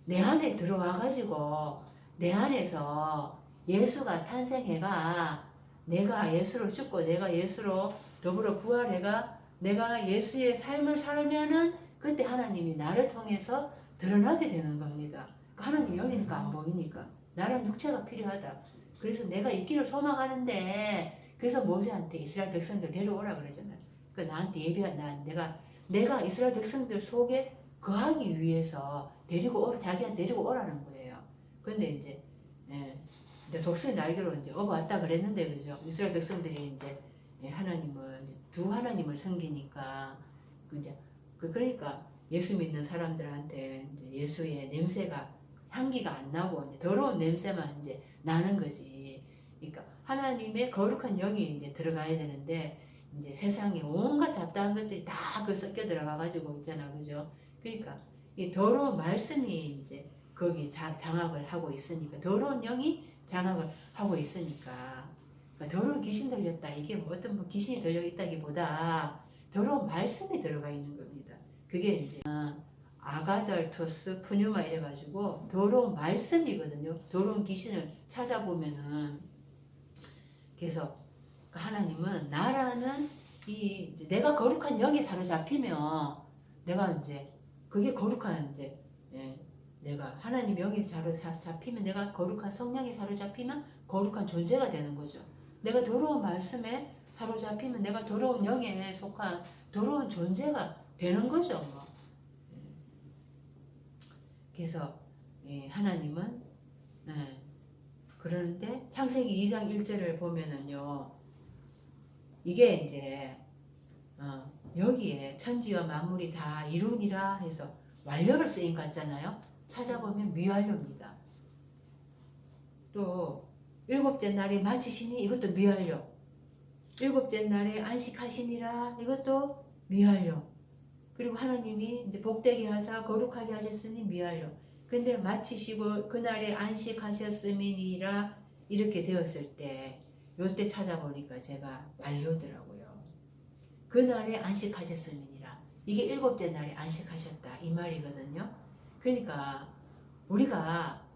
A: 내 안에 들어와가지고 내 안에서 예수가 탄생해가, 내가 예수로 죽고 내가 예수로 더불어 부활해가 내가 예수의 삶을 살면은 그때 하나님이 나를 통해서 드러나게 되는 겁니다. 하나님 영이니까 안 보이니까 나란 육체가 필요하다. 그래서 내가 있기를 소망하는데, 그래서 모세한테 이스라엘 백성들 데려오라 그러잖아요. 그 나한테 내가 이스라엘 백성들 속에 거하기 위해서 자기한테 데리고 오라는 거예요. 근데 이제 독수리 날개로 이제 왔다 그랬는데, 그죠? 이스라엘 백성들이 이제 두 하나님을 섬기니까 그러니까 예수 믿는 사람들한테 이제 예수의 냄새가, 향기가 안 나고 이제 더러운 냄새만 이제 나는 거지. 그러니까 하나님의 거룩한 영이 이제 들어가야 되는데, 이제 세상에 온갖 잡다한 것들이 다 그 섞여 들어가 가지고 있잖아, 그죠? 그러니까 이 더러운 말씀이 이제 거기 장악을 하고 있으니까, 더러운 영이 장악을 하고 있으니까, 그러니까 더러운 귀신 들렸다, 이게 뭐 어떤 귀신이 들려 있다기보다 더러운 말씀이 들어가 있는 겁니다. 그게 이제 아가달토스 푸뉴마 이래가지고 더러운 말씀이거든요. 더러운 귀신을 찾아보면은. 그래서 하나님은 나라는 내가 거룩한 영에 사로잡히면, 내가 이제 그게 거룩한 이제 내가 하나님 영에 사로잡히면, 내가 거룩한 성령에 사로잡히면 거룩한 존재가 되는 거죠. 내가 더러운 말씀에 사로잡히면 내가 더러운 영에 속한 더러운 존재가 되는 거죠. 뭐. 그래서 하나님은 그러는데 창세기 2장 1절을 보면은요, 이게 이제 여기에 천지와 만물이 다 이루니라 해서 완료로 쓰인 것 같잖아요. 찾아보면 미완료입니다. 또 일곱째 날에 마치시니, 이것도 미완료. 일곱째 날에 안식하시니라, 이것도 미완료. 그리고 하나님이 이제 복되게 하사 거룩하게 하셨으니 미완료. 근데 마치시고 그날에 안식하셨음이니라 이렇게 되었을 때, 요때 찾아보니까 제가 완료더라고요. 그날에 안식하셨음이니라, 이게 일곱째 날에 안식하셨다 이 말이거든요. 그러니까 우리가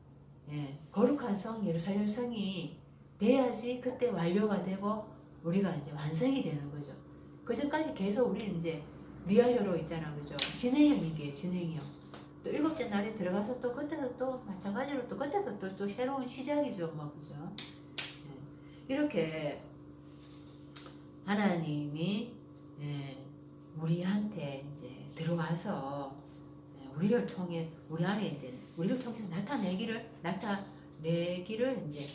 A: 거룩한 성 예루살렘 성이 돼야지 그때 완료가 되고 우리가 이제 완성이 되는 거죠. 그 전까지 계속 우리 이제 미완료로 있잖아, 그죠? 진행형이게 진행형. 또 일곱째 날에 들어가서 또 그때도 또 마찬가지로 또 그때도 또 새로운 시작이죠, 뭐, 그죠? 이렇게 하나님이 우리한테 이제 들어와서 우리를 통해 우리 안에 이제 우리를 통해서 나타내기를 이제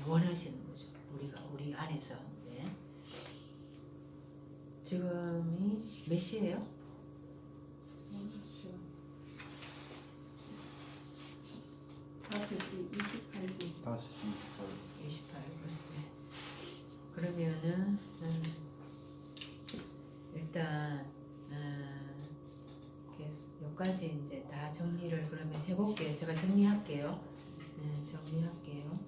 A: 원하시는 거죠. 우리 안에서 이제. 지금이 몇 시예요?
B: 5시 28분.
A: 28분. 그러면은 일단 여기까지 이제 다 정리를 그러면 해볼게요. 제가 정리할게요. 정리할게요.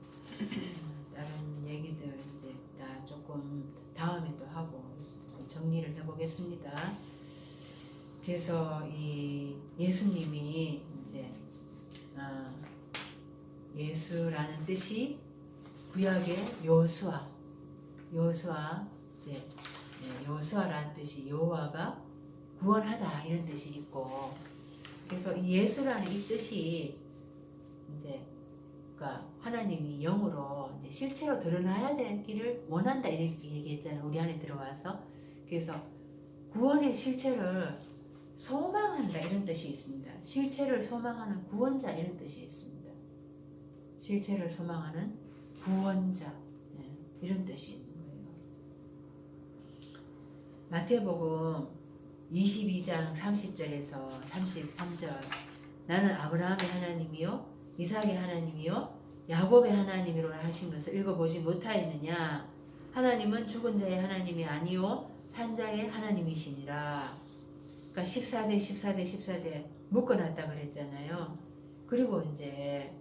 A: 다른 얘기들 이제 다 조금 다음에 또 하고 정리를 해보겠습니다. 그래서 이 예수님이 이제 예수라는 뜻이 구약의 요수아라는 뜻이 여호와가 구원하다 이런 뜻이 있고, 그래서 이 예수라는 이 뜻이 이제 그러니까 하나님이 영으로 이제 실체로 드러나야 되기를 원한다 이렇게 얘기했잖아요. 우리 안에 들어와서. 그래서 구원의 실체를 소망한다 이런 뜻이 있습니다. 실체를 소망하는 구원자 이런 뜻이 있습니다. 실체를 소망하는 구원자 이런 뜻이 있는 거예요. 마태복음 22장 30절에서 33절, 나는 아브라함의 하나님이요 이삭의 하나님이요 야곱의 하나님이로라 하신 것을 읽어보지 못하였느냐. 하나님은 죽은 자의 하나님이 아니요 산자의 하나님이시니라. 그러니까 14대 14대 14대 묶어놨다 그랬잖아요. 그리고 이제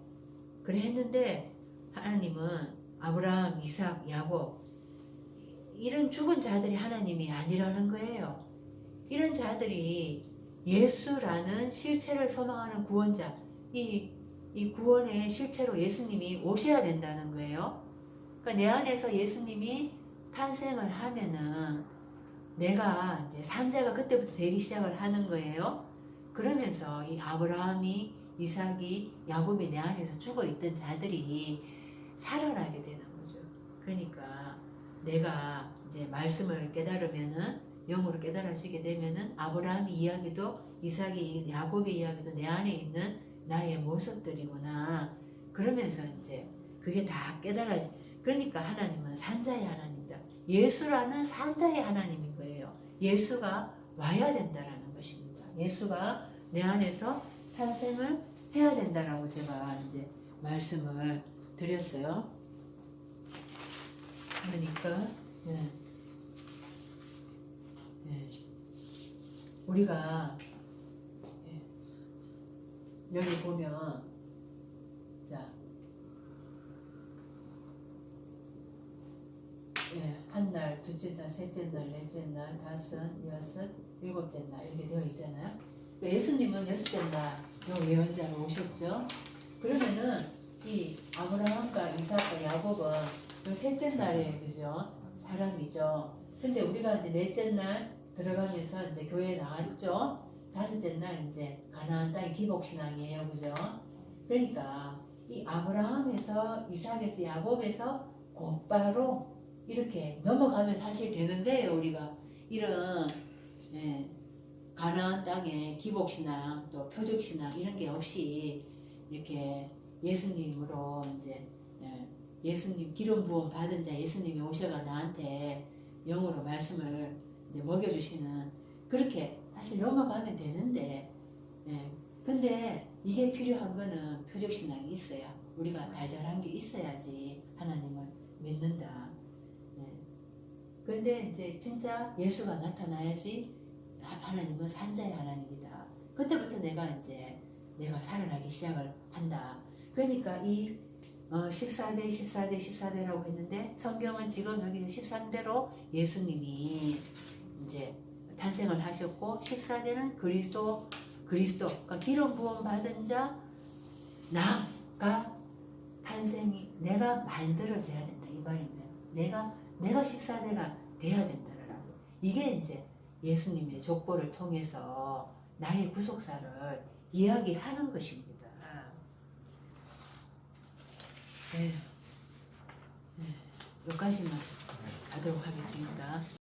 A: 그래 했는데 하나님은 아브라함, 이삭, 야곱 이런 죽은 자들이 하나님이 아니라는 거예요. 이런 자들이 예수라는 실체를 소망하는 구원자, 이 구원의 실체로 예수님이 오셔야 된다는 거예요. 그러니까 내 안에서 예수님이 탄생을 하면은 내가 이제 산자가 그때부터 되기 시작을 하는 거예요. 그러면서 이 아브라함이, 이삭이, 야곱이 내 안에서 죽어 있던 자들이 살아나게 되는 거죠. 그러니까 내가 이제 말씀을 깨달으면은, 영으로 깨달아지게 되면은 아브라함의 이야기도, 이삭의, 야곱의 이야기도 내 안에 있는 나의 모습들이구나. 그러면서 이제 그게 다 깨달아지. 그러니까 하나님은 산자의 하나님이다. 예수라는 산자의 하나님인 거예요. 예수가 와야 된다라는 것입니다. 예수가 내 안에서 탄생을 해야 된다라고 제가 이제 말씀을 드렸어요. 그러니까 우리가 여기 보면 자 한 날, 둘째 날, 셋째 날, 넷째 날, 다섯, 여섯, 일곱째 날 이렇게 되어 있잖아요. 예수님은 여섯째 날 요 예언자로 오셨죠. 그러면은 이 아브라함과 이삭과 야곱은 요 셋째 날에 그죠 사람이죠. 근데 우리가 이제 넷째 날 들어가면서 이제 교회에 나왔죠. 다섯째 날 이제 가나안 땅의 기복신앙이에요, 그죠? 그러니까 이 아브라함에서 이삭에서 야곱에서 곧바로 이렇게 넘어가면 사실 되는 거예요. 우리가 이런 가나안 땅의 기복신앙 또 표적신앙 이런 게 없이 이렇게 예수님으로 이제 예수님 기름 부음 받은 자 예수님이 오셔가 나한테 영으로 말씀을 이제 먹여주시는 그렇게 사실 넘어가면 되는데 근데 이게 필요한 거는 표적신앙이 있어야 우리가 달달한 게 있어야지 하나님을 믿는다. 그런데 이제 진짜 예수가 나타나야지 하나님은 산자의 하나님이다. 그때부터 내가 살아나기 시작을 한다. 그러니까 이 14대 14대 14대라고 했는데 성경은 지금 여기 13대로 예수님이 이제 탄생을 하셨고 14대는 그리스도 그러니까 기름 부음 받은 자 나가 탄생이 내가 만들어져야 된다 이 말입니다. 내가 14대가 돼야 된다라고. 이게 이제 예수님의 족보를 통해서 나의 구속사를 이야기하는 것입니다. 여기까지만 하도록 하겠습니다.